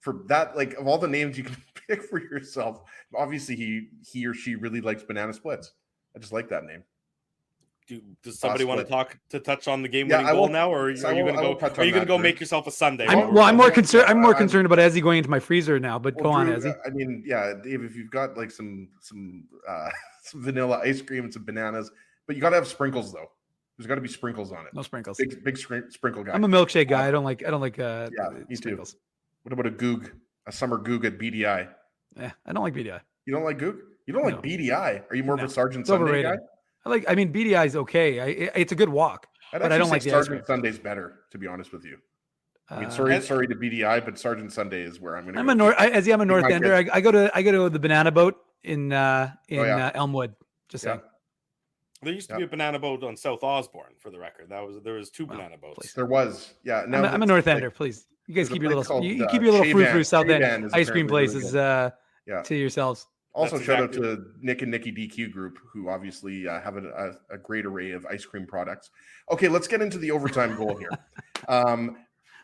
for that. Like, of all the names you can pick for yourself, obviously he or she really likes banana splits. I just like that name. Does somebody want to touch on the game-winning goal now, or are you going to go make yourself a sundae? I'm more concerned. I'm more concerned about Ezzy going into my freezer now. But go on, Ezzy. I mean, Dave, if you've got like some vanilla ice cream and some bananas, but you got to have sprinkles though. There's got to be sprinkles on it. No sprinkles. Big sprinkle guy. I'm a milkshake guy. I don't like. Me sprinkles. Too. What about a summer goog at BDI? Yeah, I don't like BDI. You don't like goog? You don't like BDI? Are you more of a Sergeant Sunday guy? BDI is okay. It's a good walk, but I don't like the Sergeant Sunday's better, to be honest with you. I mean, sorry to BDI, but Sergeant Sunday is where I'm going to go. I'm a North Ender. I go to the Banana Boat in Elmwood. Just saying. There used to be a banana boat on South Osborne, for the record. There was two banana boats. Please. There was, yeah. Now I'm a North Ender, please. You guys keep your little frou South End ice cream places to yourselves. Also, shout out to Nick and Nikki DQ Group, who obviously have a great array of ice cream products. Okay, let's get into the overtime goal here.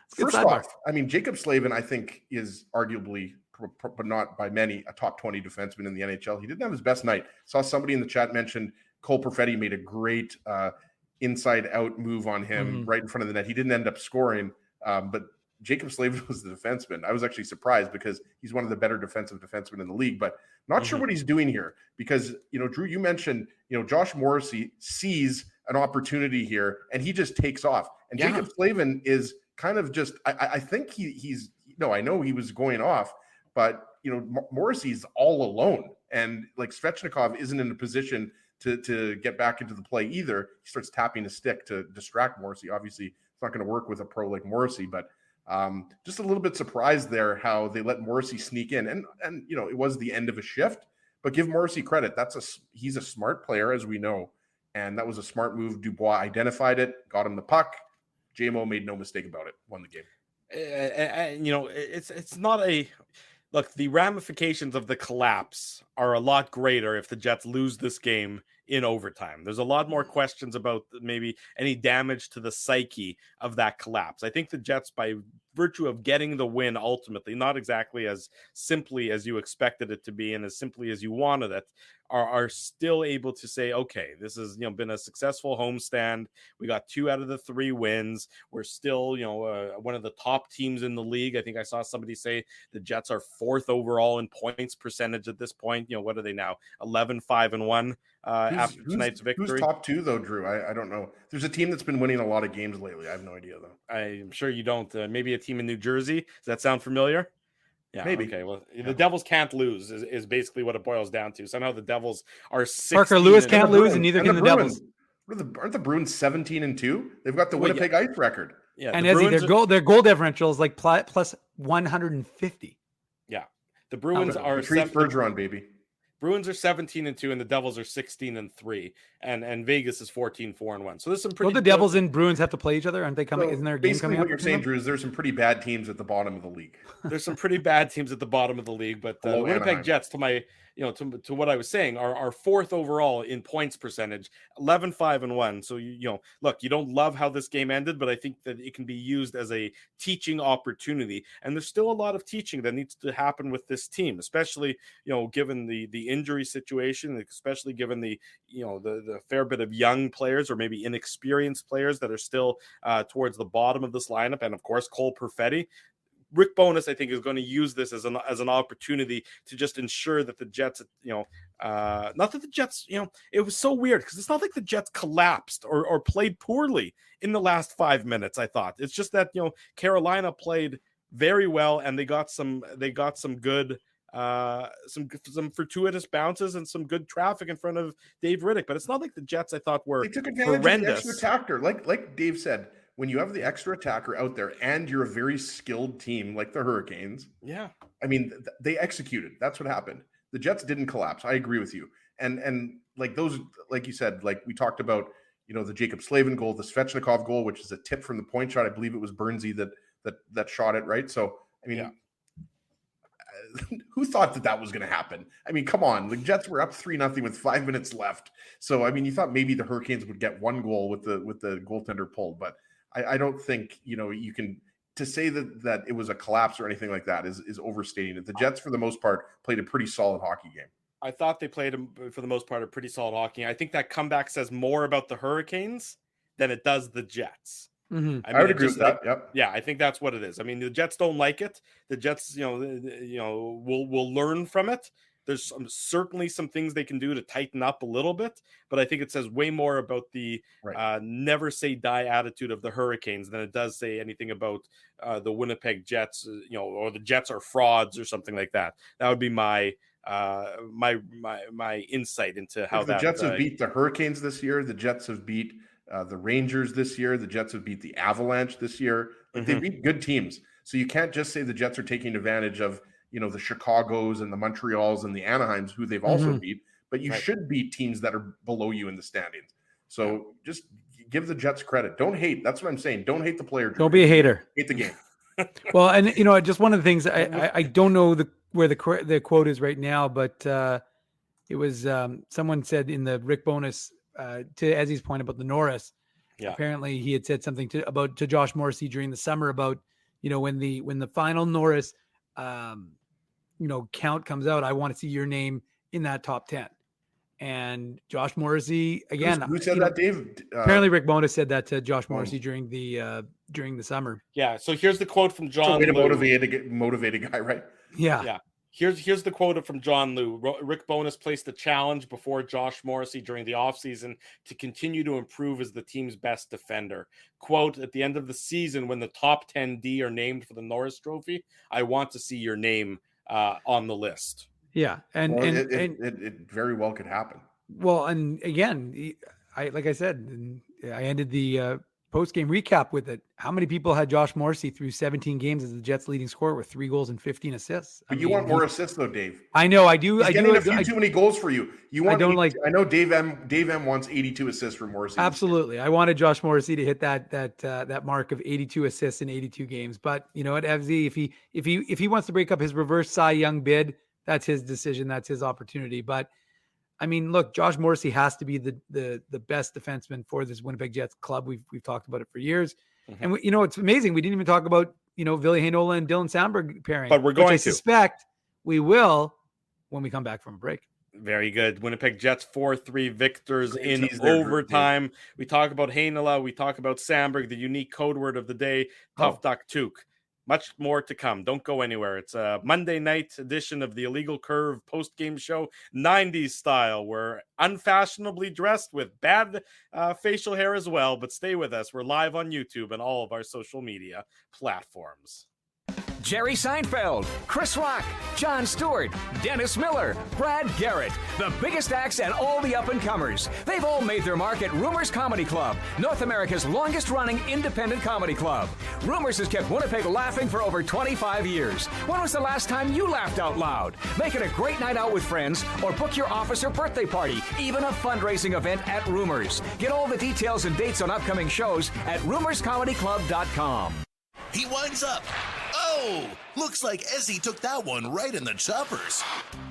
First off, I mean, Jacob Slavin, I think, is arguably, but not by many, a top 20 defenseman in the NHL. He didn't have his best night. Saw somebody in the chat mention Cole Perfetti made a great inside-out move on him right in front of the net. He didn't end up scoring, but Jacob Slavin was the defenseman. I was actually surprised because he's one of the better defensive defensemen in the league, but not sure what he's doing here because, Drew, you mentioned, Josh Morrissey sees an opportunity here and he just takes off. And Jacob Slavin is kind of just, I think he's I know he was going off, but, Morrissey's all alone. And like Svechnikov isn't in a position to get back into the play either. He starts tapping a stick to distract Morrissey. Obviously, it's not going to work with a pro like Morrissey, but just a little bit surprised there how they let Morrissey sneak in. And it was the end of a shift, but give Morrissey credit. He's a smart player, as we know, and that was a smart move. Dubois identified it, got him the puck. JMO made no mistake about it, won the game. It's not a... Look, the ramifications of the collapse are a lot greater if the Jets lose this game in overtime. There's a lot more questions about maybe any damage to the psyche of that collapse. I think the Jets, by virtue of getting the win ultimately, not exactly as simply as you expected it to be and as simply as you wanted it, are still able to say, okay, this has been a successful homestand. We got 2 out of the 3 wins. We're still one of the top teams in the league. I think I saw somebody say the Jets are 4th overall in points percentage at this point. What are they now? 11-5-1 after tonight's victory. Who's top 2 though, Drew? I don't know. There's a team that's been winning a lot of games lately. I have no idea though. I'm sure you don't. Maybe a team in New Jersey. Does that sound familiar? Yeah, maybe. Okay, well, the Devils can't lose is basically what it boils down to. Somehow the Devils are 16. Parker Lewis can't lose, and neither can the Devils. Aren't the Bruins 17-2? They've got the Winnipeg Ice record. Yeah, and their goal differential is like plus 150. Yeah, the Bruins are Bergeron, baby. Bruins are 17-2, and the Devils are 16-3, and Vegas is 14-4-1. So there's some pretty. Well, the Devils and Bruins have to play each other, aren't they coming? Isn't there a game coming up? What you're saying, Drew, is there's some pretty bad teams at the bottom of the league. There's some pretty bad teams at the bottom of the league, but the Winnipeg Jets, to my to what I was saying, are 4th overall in points percentage, 11-5-1. So look, you don't love how this game ended, but I think that it can be used as a teaching opportunity, and there's still a lot of teaching that needs to happen with this team, especially given the injury situation, especially given the fair bit of young players or maybe inexperienced players that are still towards the bottom of this lineup, and of course Cole Perfetti. Rick Bowness, I think, is going to use this as an opportunity to just ensure that the Jets, not that the Jets, it was so weird because it's not like the Jets collapsed or played poorly in the last 5 minutes. I thought it's just that Carolina played very well and they got some good some fortuitous bounces and some good traffic in front of Dave Riddick. But it's not like the Jets, I thought, were they took advantage horrendous. of the extra attacker, like Dave said. When you have the extra attacker out there and you're a very skilled team like the Hurricanes, I mean, they executed. That's what happened. The Jets didn't collapse. I agree with you. And like those, like you said, like we talked about, the Jacob Slavin goal, the Svechnikov goal, which is a tip from the point shot. I believe it was Bernsey that shot it, right? So, I mean, who thought that was going to happen? I mean, come on. The Jets were up 3-0 with 5 minutes left. So, I mean, you thought maybe the Hurricanes would get one goal with the goaltender pulled, but I don't think, you can to say that it was a collapse or anything like that is overstating it. The Jets, for the most part, played a pretty solid hockey game. I thought they played, for the most part, a pretty solid hockey game. I think that comeback says more about the Hurricanes than it does the Jets. Mm-hmm. I would agree with that. Yep. Yeah, I think that's what it is. I mean, the Jets don't like it. The Jets, will learn from it. There's certainly some things they can do to tighten up a little bit, but I think it says way more about the never say die attitude of the Hurricanes than it does say anything about the Winnipeg Jets, or the Jets are frauds or something like that. That would be my insight into how the Jets have beat the Hurricanes this year. The Jets have beat the Rangers this year. The Jets have beat the Avalanche this year. Like, they beat good teams. So you can't just say the Jets are taking advantage of the Chicagos and the Montreals and the Anaheims, who they've also beat, but you should beat teams that are below you in the standings. So just give the Jets credit. Don't hate. That's what I'm saying. Don't hate the player. Don't be a hater. Hate the game. Well, and just one of the things I don't know where the quote is right now, but it was someone said in the Rick Bowness to Ezzy's point about the Norris. Yeah. Apparently he had said something to Josh Morrissey during the summer about when the final Norris count comes out, I want to see your name in that top 10. And Josh Morrissey again. Who said that, Dave? Apparently, Rick Bowness said that to Josh Morrissey during the summer. Yeah. So here's the quote from John. Way to motivate a guy, right? Yeah. Yeah. Here's the quote from John Liu. Rick Bowness placed a challenge before Josh Morrissey during the offseason to continue to improve as the team's best defender. Quote, at the end of the season, when the top 10 D are named for the Norris Trophy, I want to see your name on the list. Yeah. It very well could happen. Well, and again, I ended the post-game recap with it. How many people had Josh Morrissey through 17 games as the Jets' leading scorer with 3 goals and 15 assists? But you want more assists, though, Dave. I know, I do. He's getting a few too many goals for you. I know Dave M wants 82 assists for Morrissey. Absolutely, I wanted Josh Morrissey to hit that mark of 82 assists in 82 games. But you know what, FZ, if he wants to break up his reverse Cy Young bid, that's his decision. That's his opportunity. But I mean, look, Josh Morrissey has to be the best defenseman for this Winnipeg Jets club. We've talked about it for years. Mm-hmm. And it's amazing. We didn't even talk about, Ville Heinola and Dylan Sandberg pairing. But we're going to. I suspect we will when we come back from a break. Very good. Winnipeg Jets 4-3 victors in overtime. We talk about Heinola. We talk about Sandberg, the unique code word of the day, Tough Duck Took. Much more to come. Don't go anywhere. It's a Monday night edition of the Illegal Curve post-game show, 90s style. We're unfashionably dressed with bad facial hair as well, but stay with us. We're live on YouTube and all of our social media platforms. Jerry Seinfeld, Chris Rock, Jon Stewart, Dennis Miller, Brad Garrett, the biggest acts and all the up-and-comers. They've all made their mark at Rumors Comedy Club, North America's longest-running independent comedy club. Rumors has kept Winnipeg laughing for over 25 years. When was the last time you laughed out loud? Make it a great night out with friends or book your office or birthday party, even a fundraising event at Rumors. Get all the details and dates on upcoming shows at rumorscomedyclub.com. He winds up. Oh, Whoa! Looks like Ezzy took that one right in the choppers.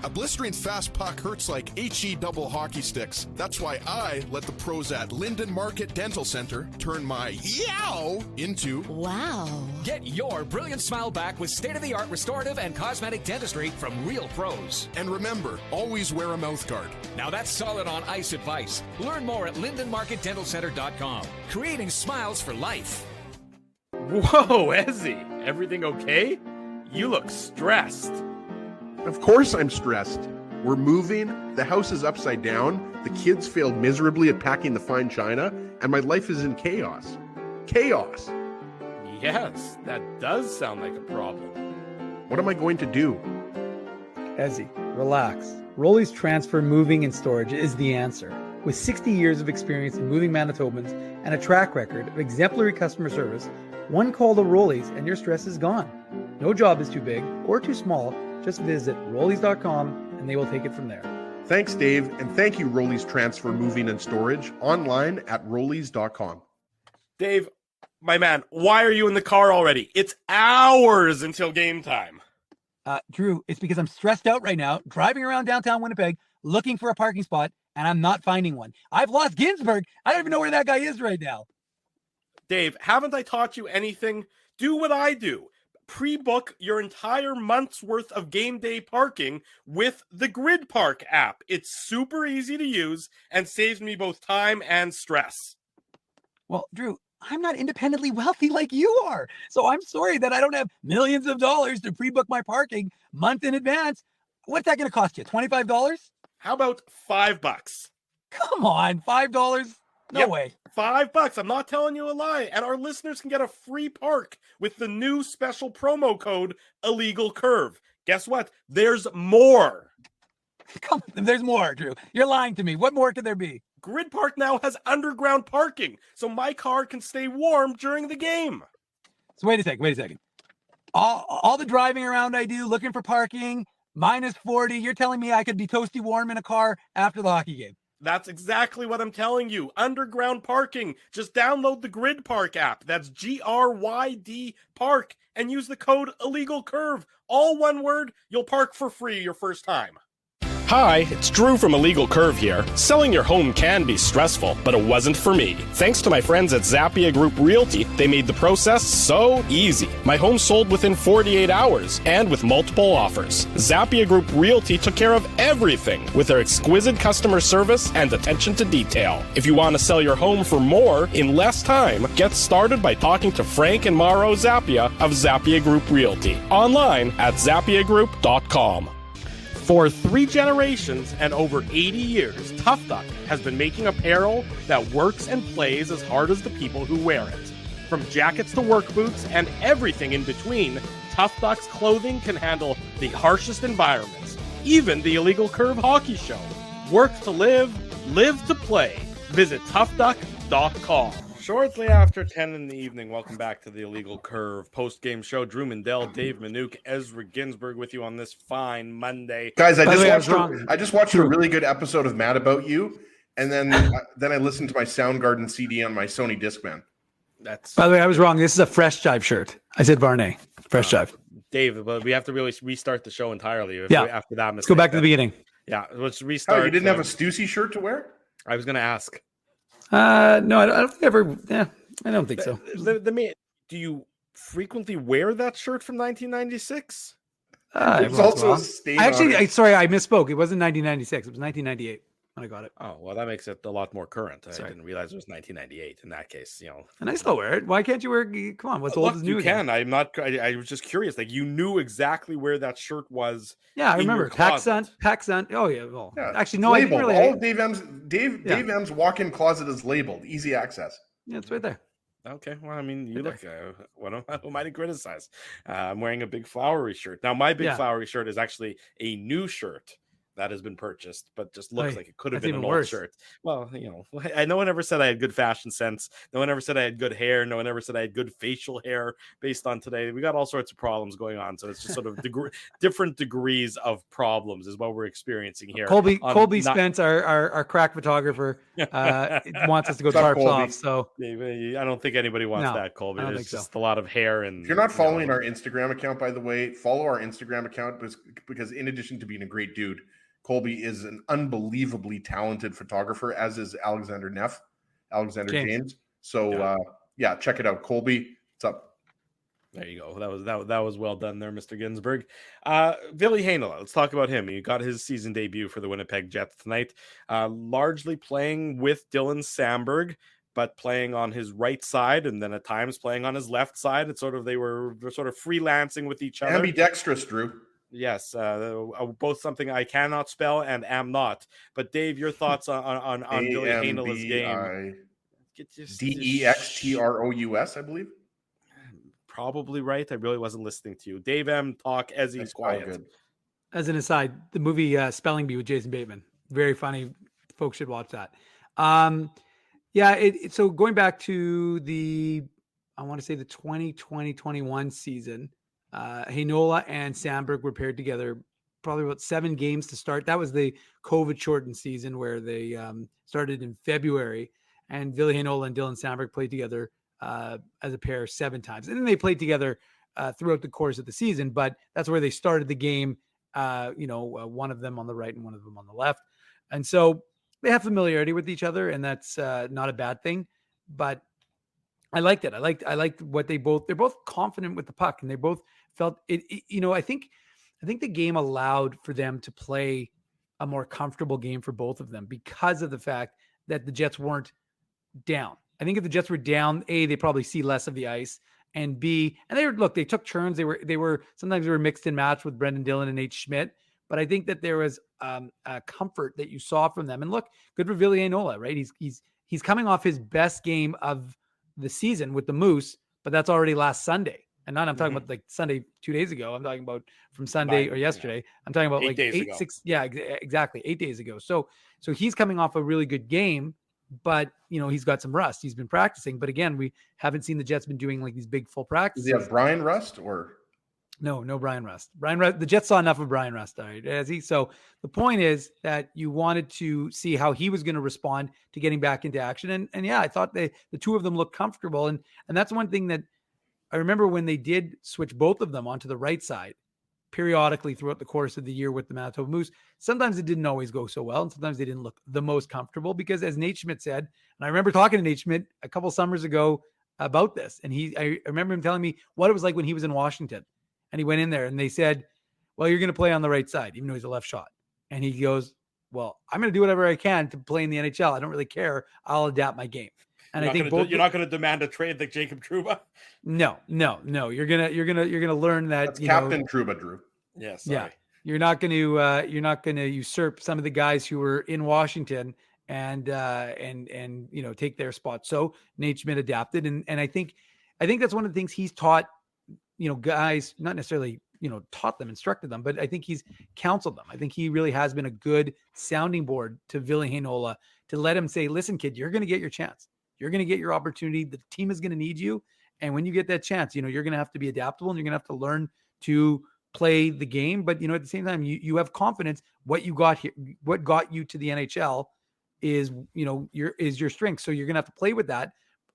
A blistering fast puck hurts like HE double hockey sticks. That's why I let the pros at Linden Market Dental Center turn my yow into wow. Get your brilliant smile back with state-of-the-art restorative and cosmetic dentistry from real pros. And remember, always wear a mouth guard. Now that's solid on ice advice. Learn more at lindenmarketdentalcenter.com. Creating smiles for life. Whoa, Ezzy, everything okay? You look stressed. Of course I'm stressed. We're moving, the house is upside down, the kids failed miserably at packing the fine china, and my life is in chaos. Chaos! Yes, that does sound like a problem. What am I going to do? Ezzy, relax. Rolly's Transfer Moving and Storage is the answer. With 60 years of experience in moving Manitobans and a track record of exemplary customer service, one call to Rolly's and your stress is gone. No job is too big or too small. Just visit Rollies.com and they will take it from there. Thanks, Dave, and thank you, Rollies Transfer Moving and Storage, online at Rollies.com. Dave, my man, why are you in the car already? It's hours until game time. Drew, it's because I'm stressed out right now, driving around downtown Winnipeg, looking for a parking spot, and I'm not finding one. I've lost Ginsburg. I don't even know where that guy is right now. Dave, haven't I taught you anything? Do what I do. Pre-book your entire month's worth of game day parking with the Grid Park app. It's super easy to use and saves me both time and stress. Well, Drew, I'm not independently wealthy like you are. So I'm sorry that I don't have millions of dollars to pre-book my parking month in advance. What's that going to cost you? $25? How about $5? Come on, $5? No Yep, way. $5. I'm not telling you a lie. And our listeners can get a free park with the new special promo code Illegal Curve. Guess what? There's more. Come on, there's more, Drew. You're lying to me. What more could there be? Grid Park now has underground parking, so my car can stay warm during the game. So wait a second. All the driving around I do, looking for parking, minus 40. You're telling me I could be toasty warm in a car after the hockey game? That's exactly what I'm telling you. Underground parking. Just download the Grid Park app. That's GRYD Park and use the code Illegal Curve. All one word. You'll park for free your first time. Hi, it's Drew from Illegal Curve here. Selling your home can be stressful, but it wasn't for me. Thanks to my friends at Zappia Group Realty, they made the process so easy. My home sold within 48 hours and with multiple offers. Zappia Group Realty took care of everything with their exquisite customer service and attention to detail. If you want to sell your home for more in less time, get started by talking to Frank and Mauro Zappia of Zappia Group Realty. Online at zappiagroup.com. For 3 generations and over 80 years, Tough Duck has been making apparel that works and plays as hard as the people who wear it. From jackets to work boots and everything in between, Tough Duck's clothing can handle the harshest environments, even the Illegal Curve hockey show. Work to live, live to play. Visit toughduck.com. Shortly after 10 in the evening, welcome back to the Illegal Curve post-game show. Drew Mandel, Dave Minuk, Ezra Ginsburg with you on this fine Monday. Guys, I just watched a really good episode of Mad About You, and then I listened to my Soundgarden CD on my Sony Discman. By the way, I was wrong. This is a Fresh Jive shirt. I said Varney. Fresh Jive. Dave, but we have to really restart the show entirely. After that mistake. Let's go back to the beginning. Yeah, let's restart. Oh, you didn't have a Stussy shirt to wear? I was going to ask. No, I don't think ever. Yeah, I don't think so. Do you frequently wear that shirt from 1996? It's also a stain. I misspoke. It wasn't 1996. It was 1998 when I got it. Oh, well, that makes it a lot more current. I didn't realize it was 1998 in that case. And I still wear it. Why can't you wear? Come on, what's old is new? You can. I'm not. I was just curious. Like, you knew exactly where that shirt was. Yeah, I remember. PacSun. Oh yeah. Well, yeah. It's no, labeled. I really. All of Dave M's walk-in closet is labeled. Easy access. Yeah, it's right there. Okay, well, I mean, you look. What am I to criticize? I'm wearing a big flowery shirt now. My big flowery shirt is actually a new shirt that has been purchased, but just looks Hey, like it could have that's been an even old worse. shirt. Well, no one ever said I had good fashion sense. No one ever said I had good hair. No one ever said I had good facial hair based on today. We got all sorts of problems going on. So it's just sort of different degrees of problems is what we're experiencing here. Colby Spence, our crack photographer, wants us to go tarps off. So I don't think anybody wants that, Colby. There's just a lot of hair. And if you're not following our Instagram account, by the way, follow our Instagram account because in addition to being a great dude, Colby is an unbelievably talented photographer, as is Alexander James. So check it out. Colby, what's up? There you go. That was well done there, Mr. Ginsburg. Ville Heinola, let's talk about him. He got his season debut for the Winnipeg Jets tonight, largely playing with Dylan Samberg, but playing on his right side and then at times playing on his left side. It's sort of they were sort of freelancing with each other. Ambidextrous, Drew. Yes, both something I cannot spell and am not. But Dave, your thoughts on Ville Heinola's game? Dextrous, I believe. Probably right. I really wasn't listening to you. Dave M. Talk as he's quiet. Good. As an aside, the movie Spelling Bee with Jason Bateman, very funny. Folks should watch that. So going back to I want to say the 2020-21 season, Heinola and Samberg were paired together probably about 7 games to start. That was the COVID shortened season where they started in February, and Ville Heinola and Dylan Samberg played together as a pair 7 times. And then they played together throughout the course of the season, but that's where they started the game, one of them on the right and one of them on the left. And so they have familiarity with each other, and that's not a bad thing, but I liked it. I liked what they're both confident with the puck, and they both felt it. I think the game allowed for them to play a more comfortable game for both of them because of the fact that the Jets weren't down. I think if the Jets were down, A, they probably see less of the ice, and B, and they took turns. They were sometimes they were mixed and matched with Brendan Dillon and Nate Schmidt, but I think that there was a comfort that you saw from them. And look, good for Ville Heinola, right? He's coming off his best game of the season with the Moose, but that's already last Sunday. And not I'm talking about like Sunday 2 days ago. I'm talking about from Sunday or yesterday. I'm talking about 8 days ago. Exactly 8 days ago. So he's coming off a really good game, but he's got some rust. He's been practicing, but again, we haven't seen the Jets been doing like these big full practices. Does he have Brian Rust or? No Brian Rust. The Jets saw enough of Brian Rust, all right, has he? So the point is that you wanted to see how he was going to respond to getting back into action. And I thought the two of them looked comfortable. And that's one thing that I remember when they did switch both of them onto the right side periodically throughout the course of the year with the Manitoba Moose. Sometimes it didn't always go so well, and sometimes they didn't look the most comfortable because, as Nate Schmidt said, and I remember talking to Nate Schmidt a couple summers ago about this, and I remember him telling me what it was like when he was in Washington. And he went in there and they said, well, you're going to play on the right side, even though he's a left shot. And he goes, well, I'm going to do whatever I can to play in the NHL. I don't really care. I'll adapt my game. And you're not going to demand a trade like Jacob Trouba. No. You're going to learn that. That's Captain Trouba, Drew. Yes. Yeah. You're not going to usurp some of the guys who were in Washington and take their spot. So Nate Schmidt adapted. And I think that's one of the things he's taught, guys, not necessarily, taught them, instructed them, but I think he's counseled them. I think he really has been a good sounding board to Ville Heinola to let him say, listen, kid, you're going to get your chance. You're going to get your opportunity. The team is going to need you. And when you get that chance, you're going to have to be adaptable and you're going to have to learn to play the game. But, at the same time, you have confidence. What you got here, what got you to the NHL is your strength. So you're going to have to play with that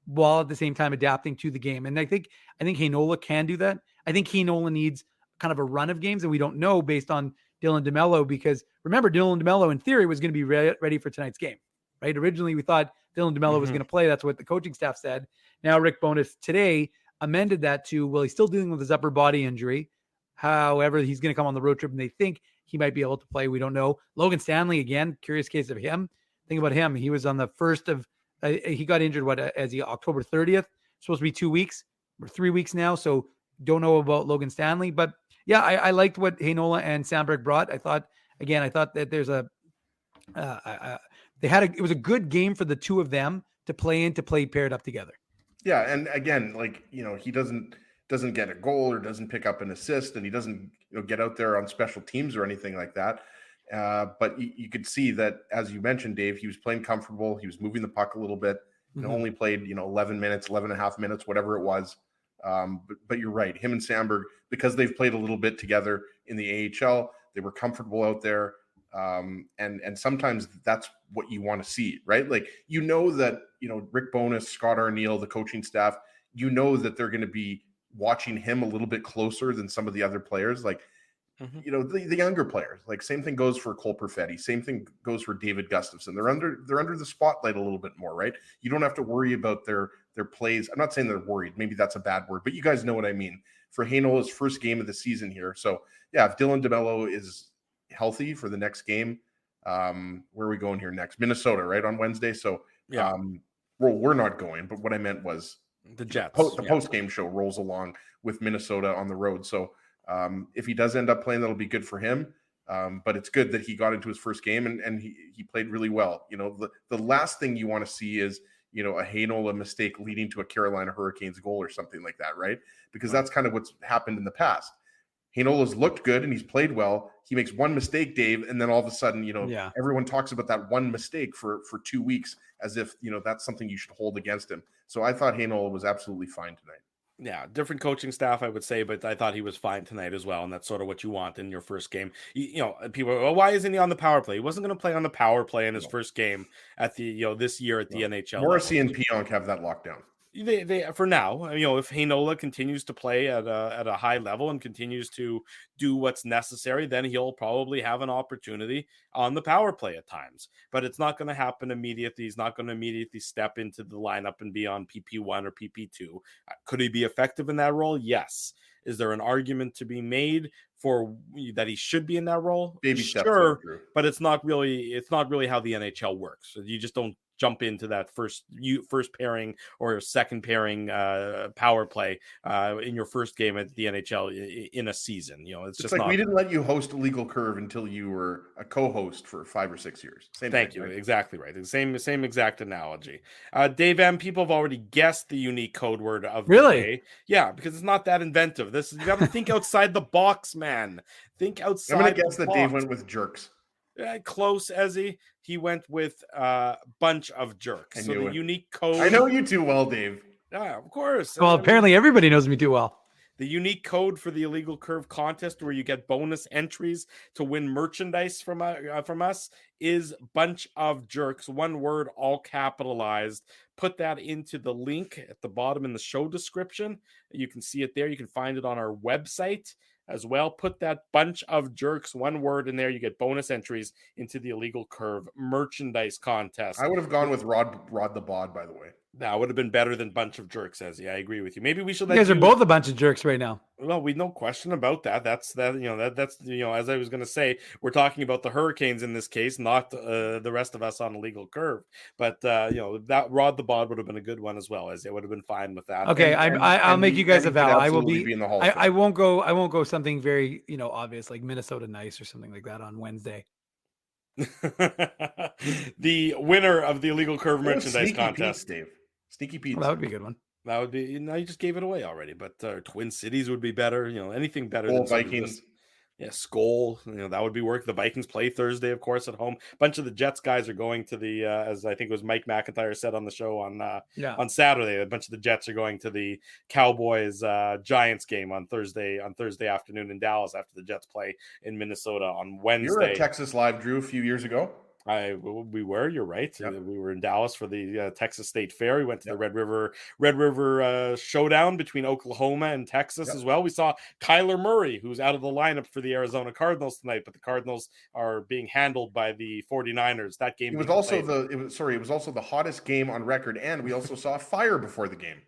while at the same time adapting to the game. And I think Heinola can do that. I think Heinola needs kind of a run of games, and we don't know based on Dylan DeMello, because remember, Dylan DeMello in theory was going to be ready for tonight's game, right? Originally, we thought Dylan DeMello was going to play. That's what the coaching staff said. Now, Rick Bowness today amended that to, well, he's still dealing with his upper body injury. However, he's going to come on the road trip, and they think he might be able to play. We don't know. Logan Stanley, again, curious case of him. Think about him. He was on the first of he got injured, October 30th, supposed to be 2 weeks or 3 weeks now. So don't know about Logan Stanley, but yeah, I liked what Heinola and Samberg brought. I thought that there's it was a good game for the two of them to play paired up together. Yeah. And again, he doesn't get a goal or doesn't pick up an assist, and he doesn't, get out there on special teams or anything like that. But you could see that, as you mentioned, Dave, he was playing comfortable. He was moving the puck a little bit. Only played 11 minutes, 11 and a half minutes, whatever it was. But you're right. Him and Sandberg, because they've played a little bit together in the AHL, they were comfortable out there. And sometimes that's what you want to see, right? Like, that, Rick Bowness, Scott Arniel, the coaching staff, that they're going to be watching him a little bit closer than some of the other players. Like, the younger players, like same thing goes for Cole Perfetti. Same thing goes for David Gustafson. They're under the spotlight a little bit more, right? You don't have to worry about their plays. I'm not saying they're worried. Maybe that's a bad word, but you guys know what I mean. For Hainola's first game of the season here. So yeah, if Dylan DeMello is healthy for the next game, where are we going here next? Minnesota, right, on Wednesday. So yeah. Well, we're not going, but what I meant was the Jets. The post-game show rolls along with Minnesota on the road. So if he does end up playing, that'll be good for him. But it's good that he got into his first game and he played really well. The last thing you want to see is, a Heinola mistake leading to a Carolina Hurricanes goal or something like that, right? Because that's kind of what's happened in the past. Heinola's looked good and he's played well. He makes one mistake, Dave, and then all of a sudden, everyone talks about that one mistake for 2 weeks as if, that's something you should hold against him. So I thought Heinola was absolutely fine tonight. Yeah, different coaching staff, I would say, but I thought he was fine tonight as well, and that's sort of what you want in your first game. People are, well, why isn't he on the power play? He wasn't going to play on the power play in his first game at the this year at the NHL. Morrissey and Pionk have that locked down. They for now, if Heinola continues to play at a high level and continues to do what's necessary, then he'll probably have an opportunity on the power play at times. But it's not going to happen immediately. He's not going to immediately step into the lineup and be on PP1 or PP2. Could he be effective in that role? Yes. Is there an argument to be made for that he should be in that role? Baby sure, but it's not really how the NHL works. You just don't jump into that first pairing or second pairing power play in your first game at the NHL in a season. It's just like we didn't let you host Illegal Curve until you were a co-host for 5 or 6 years. Thank you. Right? Exactly right. The same exact analogy. Dave M, people have already guessed the unique code word of the day. Yeah, because it's not that inventive. You got to think outside the box, man. Think outside. I'm going to guess that Dave went with jerks. Close, Ezzy. He went with bunch of jerks. So the unique code. I know you too well, Dave. Yeah, of course. Well, apparently everybody knows me too well. The unique code for the Illegal Curve contest, where you get bonus entries to win merchandise from us, is bunch of jerks. One word, all capitalized. Put that into the link at the bottom in the show description. You can see it there. You can find it on our website as well. Put that bunch of jerks, one word in there. You get bonus entries into the Illegal Curve merchandise contest. I would have gone with Rod the Bod, by the way. That would have been better than bunch of jerks, Ezzy. I agree with you. Maybe we should. You guys are both a bunch of jerks right now. Well, we no question about that. That's as I was going to say, we're talking about the Hurricanes in this case, not the rest of us on Illegal Curve. But that Rod the Bod would have been a good one as well, as it would have been fine with that. Okay, I'll make you guys a vow. I will be in the Hall. I won't go something very obvious like Minnesota Nice or something like that on Wednesday. The winner of the Illegal Curve merchandise contest, Dave. Sneaky Pete. Well, that would be a good one. That would be. You just gave it away already. But Twin Cities would be better. Anything better than Vikings. Yeah, Skull. That would be work. The Vikings play Thursday, of course, at home. A bunch of the Jets guys are going to the, as I think it was Mike McIntyre said on the show on Saturday. A bunch of the Jets are going to the Cowboys Giants game on Thursday afternoon in Dallas after the Jets play in Minnesota on Wednesday. You were at Texas Live, Drew, a few years ago. We were. You're right. Yep. We were in Dallas for the Texas State Fair. We went to the Red River showdown between Oklahoma and Texas as well. We saw Kyler Murray, who's out of the lineup for the Arizona Cardinals tonight, but the Cardinals are being handled by the 49ers. That game. It was also the hottest game on record, and we also saw fire before the game.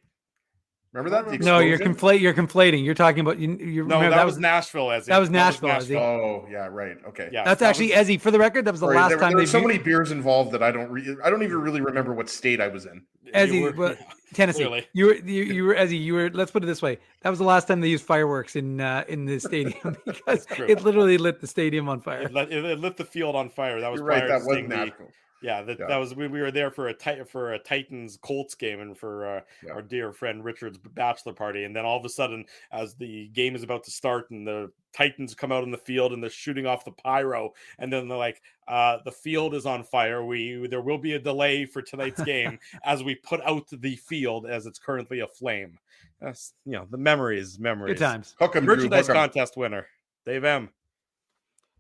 Remember that? No, you're conflating. You're talking about you. No, that was Nashville, Ezzy. That was Nashville. Oh, yeah, right. Okay. Yeah, that's actually Ezzy. For the record, that was the last time. There were so many beers involved that I don't even really remember what state I was in. Ezzy, Tennessee. Clearly. You were Ezzy. You were. Let's put it this way. That was the last time they used fireworks in the stadium because it literally lit the stadium on fire. It lit the field on fire. That was You're right. prior That to was seeing Nashville. Yeah, that was we were there for a Titans Colts game and for our dear friend Richard's bachelor party, and then all of a sudden, as the game is about to start and the Titans come out in the field and they're shooting off the pyro, and then they're like, the field is on fire. There will be a delay for tonight's game as we put out the field as it's currently aflame. That's the memories. Good times. Merchandise contest winner, Dave M.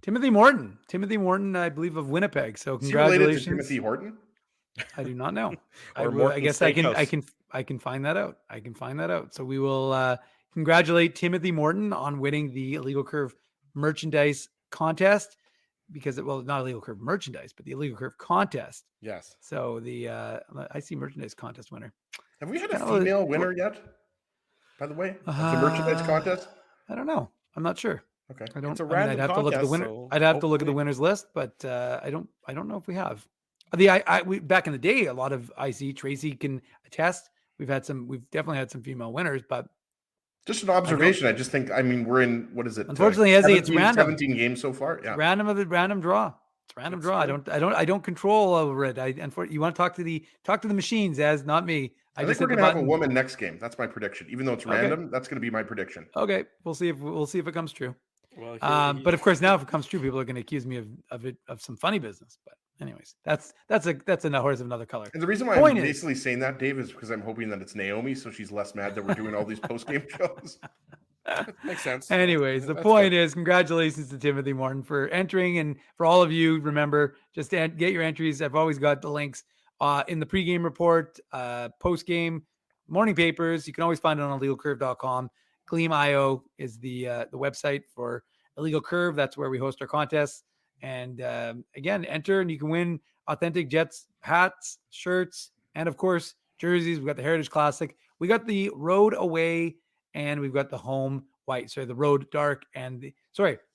Timothy Morton, I believe, of Winnipeg. So congratulations, to Timothy Horton. I do not know. I guess I can find that out. So we will congratulate Timothy Morton on winning the Illegal Curve merchandise contest, because not Illegal Curve merchandise, but the Illegal Curve contest. Yes. So I see merchandise contest winner. Have we had a female winner yet? By the way, of the merchandise contest. I don't know. I'm not sure. Okay. I'd have to look at the winner. So I'd have to look at the winners list, but I don't know if we have. We back in the day, a lot of IC Tracy can attest. We've definitely had some female winners, but just an observation. I just think, we're in, what is it? Unfortunately, it's random. 17 games so far. Yeah. It's random draw. It's random draw. I don't control over it. You want to talk to the machines, as not me. I think we're going to have a woman next game. That's my prediction. Even though it's random, that's going to be my prediction. Okay. We'll see if it comes true. Well, but of course, now if it comes true, people are going to accuse me of some funny business. But anyways, that's a horse of another color. And the reason why I'm basically saying that, Dave, is because I'm hoping that it's Naomi, so she's less mad that we're doing all these post game shows. Makes sense. Anyways, the point is, congratulations to Timothy Morton for entering, and for all of you, remember, just get your entries. I've always got the links in the pregame report, post game, morning papers. You can always find it on illegalcurve.com. Gleam.io is the website for Illegal Curve. That's where we host our contests. And again, enter and you can win authentic Jets hats, shirts, and of course, jerseys. We've got the Heritage Classic. We got the road away, and we've got the home white. Sorry, the road dark the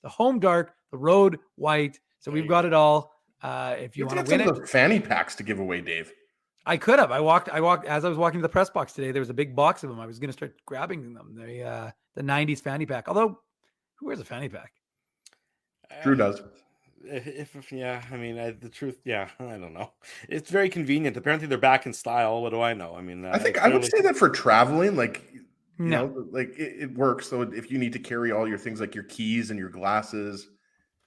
home dark, the road white. So we've got it all. If you want to win it, the fanny packs to give away, Dave. I could have. I walked as I was walking to the press box today. There was a big box of them. I was going to start grabbing them. The 90s fanny pack. Although, who wears a fanny pack? Drew does. The truth, I don't know. It's very convenient. Apparently, they're back in style. What do I know? I think I would say that for traveling, it works. So if you need to carry all your things like your keys and your glasses,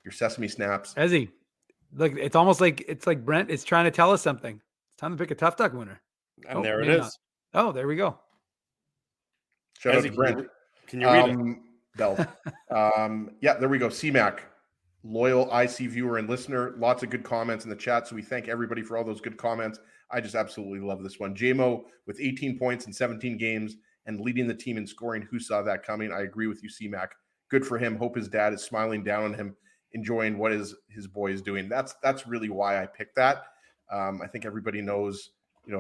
your Sesame Snaps, Ezzy, look, it's almost like Brent is trying to tell us something. Time to pick a Tough Duck winner. And there it is. Not. Oh, there we go. Shout out to Brent. Can you read it? Bell. There we go. CMAC, loyal IC viewer and listener. Lots of good comments in the chat. So we thank everybody for all those good comments. I just absolutely love this one. JMO with 18 points in 17 games and leading the team in scoring. Who saw that coming? I agree with you, CMAC. Good for him. Hope his dad is smiling down on him, enjoying what his boy is doing. That's really why I picked that. I think everybody knows,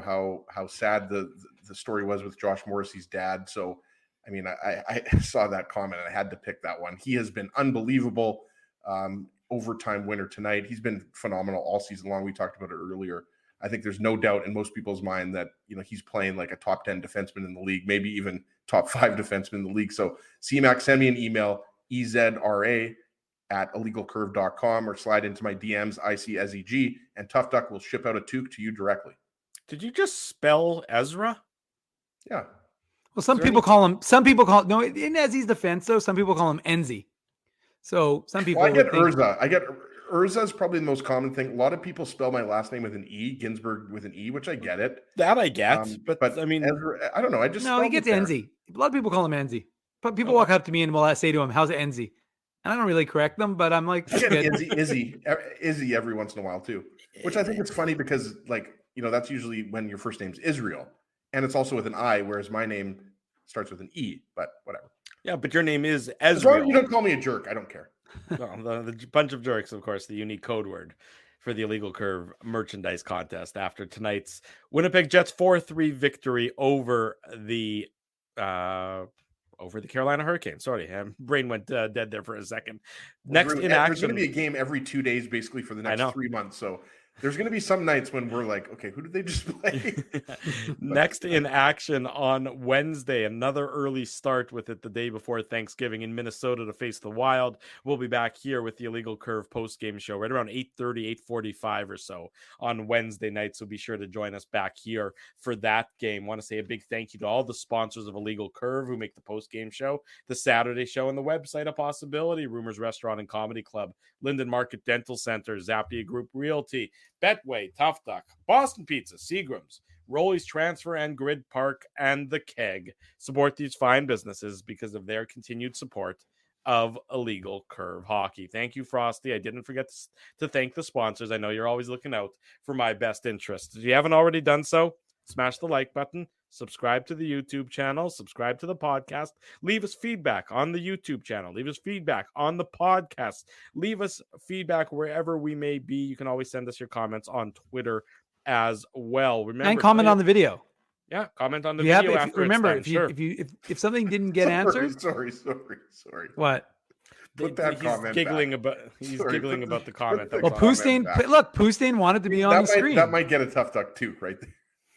how sad the story was with Josh Morrissey's dad. So, I saw that comment and I had to pick that one. He has been unbelievable. Overtime winner tonight. He's been phenomenal all season long. We talked about it earlier. I think there's no doubt in most people's mind that, he's playing like a top 10 defenseman in the league, maybe even top 5 defenseman in the league. So CMAC, send me an email, ezra@illegalcurve.com, or slide into my DMs, ICSEG, and Tough Duck will ship out a toque to you directly. Did you just spell Ezra? Yeah. Well, some people call in Ezzy's defense, though, some people call him Enzy. So some people. Well, I get Urza. Urza is probably the most common thing. A lot of people spell my last name with an E, Ginsburg with an E, which I get it. That I get, but Ezra, I don't know. he gets Enzy. A lot of people call him Enzy. But people walk up to me and will say to him, "How's it Enzy?" And I don't really correct them, but I'm like, Izzy every once in a while too, which I think is funny because, that's usually when your first name's Israel, and it's also with an I, whereas my name starts with an E. But whatever. Yeah, but your name is Ezra. As long as you don't call me a jerk, I don't care. Well, the bunch of jerks, of course, the unique code word for the Illegal Curve merchandise contest after tonight's Winnipeg Jets 4-3 victory over the Carolina Hurricanes. Sorry, brain went dead there for a second. Next in action, there's going to be a game every 2 days, basically, for the next 3 months. So There's going to be some nights when we're like, okay, who did they just play? Next in action on Wednesday, another early start with it the day before Thanksgiving in Minnesota to face the Wild. We'll be back here with the Illegal Curve post-game show right around 8:30, 8:45 or so on Wednesday night. So be sure to join us back here for that game. Want to say a big thank you to all the sponsors of Illegal Curve who make the post-game show, the Saturday show, and the website a possibility. Rumors Restaurant and Comedy Club, Linden Market Dental Center, Zappia Group Realty, Betway, Tough Duck, Boston Pizza, Seagram's, Rolly's Transfer and Grid Park, and The Keg. Support these fine businesses because of their continued support of Illegal Curve Hockey. Thank you, Frosty. I didn't forget to thank the sponsors. I know you're always looking out for my best interests. If you haven't already done so, smash the like button, subscribe to the YouTube channel, subscribe to the podcast, leave us feedback on the YouTube channel, leave us feedback on the podcast, leave us feedback wherever we may be. You can always send us your comments on Twitter as well. Remember, and comment on the video. Yeah, comment on the video after remember, it's done. if something didn't get answered. Sorry. What? Put that he's comment giggling back. about giggling about the comment. Well, Pustain wanted to be on the screen. That might get a Tough Duck too, right there.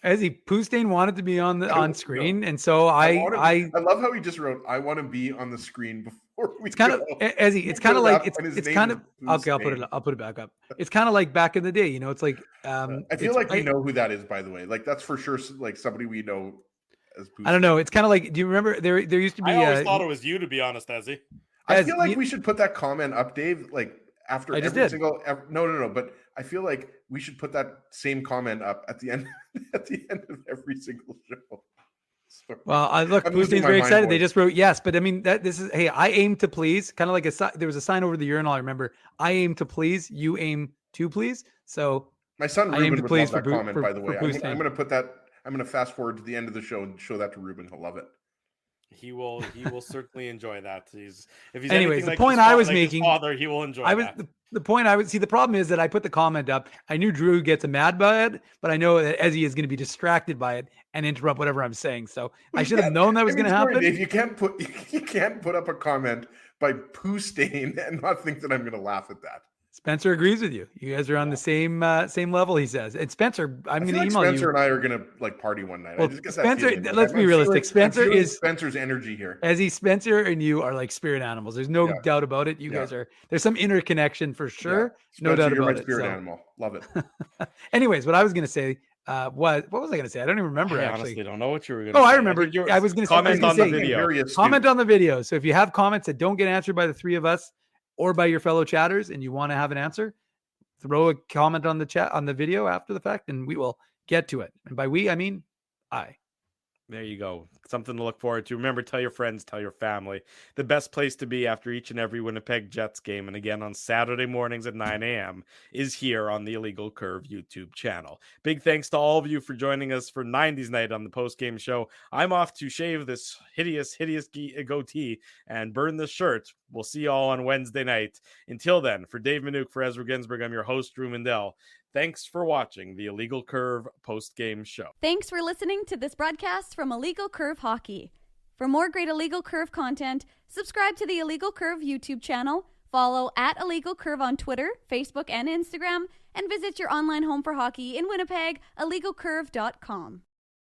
Pustain wanted to be on screen, and so I love how he just wrote, "I want to be on the screen before we." It's kind of it's kind of like it's kind of okay. I'll put it back up. It's kind of like back in the day, It's like I feel like we know who that is, by the way. Like that's for sure, like somebody we know as. Pustain. I don't know. It's kind of like. Do you remember there used to be? I always thought it was you, to be honest, Ezzy. I feel like we should put that comment up, Dave. Like after every single. No. But I feel like we should put that same comment up at the end of every single show. Sorry. Well, Pustain's very excited. They just wrote yes, but I mean hey, I aim to please. Kind of like there was a sign over the urinal. I remember. I aim to please. You aim to please. So my son Ruben would love that comment. By the way, I'm going to put that. I'm going to fast forward to the end of the show and show that to Ruben. He'll love it. He will certainly enjoy that. Anyways, the point I was making, father, he will enjoy that. The point I would see. The problem is that I put the comment up. I knew Drew gets mad by it, but I know that Ezzy is going to be distracted by it and interrupt whatever I'm saying. So I should have known that was going to happen. Dave, you can't put up a comment by Pustain and not think that I'm going to laugh at that. Spencer agrees with you. You guys are on the same level, he says. And Spencer, I'm going to email you. Spencer and I are going to party one night. Well, I just get Spencer, let's be realistic. Spencer is Spencer's energy here. Spencer and you are like spirit animals. There's no doubt about it. You guys are. There's some interconnection for sure. Yeah. No doubt you're about my spirit animal. Love it. Anyways, what I was going to say. What was I going to say? I don't even remember. I actually honestly don't know what you were going to say. I remember. I was going to comment on the video. Comment on the video. So if you have comments that don't get answered by the three of us or by your fellow chatters, and you want to have an answer, throw a comment on the chat on the video after the fact, and we will get to it. And by we, I mean I. There you go. Something to look forward to. Remember, tell your friends, tell your family. The best place to be after each and every Winnipeg Jets game, and again on Saturday mornings at 9 a.m., is here on the Illegal Curve YouTube channel. Big thanks to all of you for joining us for 90s night on the post-game show. I'm off to shave this hideous goatee and burn this shirt. We'll see you all on Wednesday night. Until then, for Dave Minuk, for Ezra Ginsburg, I'm your host, Drew Mandel. Thanks for watching the Illegal Curve post-game show. Thanks for listening to this broadcast from Illegal Curve Hockey. For more great Illegal Curve content, subscribe to the Illegal Curve YouTube channel, follow @Illegal Curve on Twitter, Facebook, and Instagram, and visit your online home for hockey in Winnipeg, illegalcurve.com.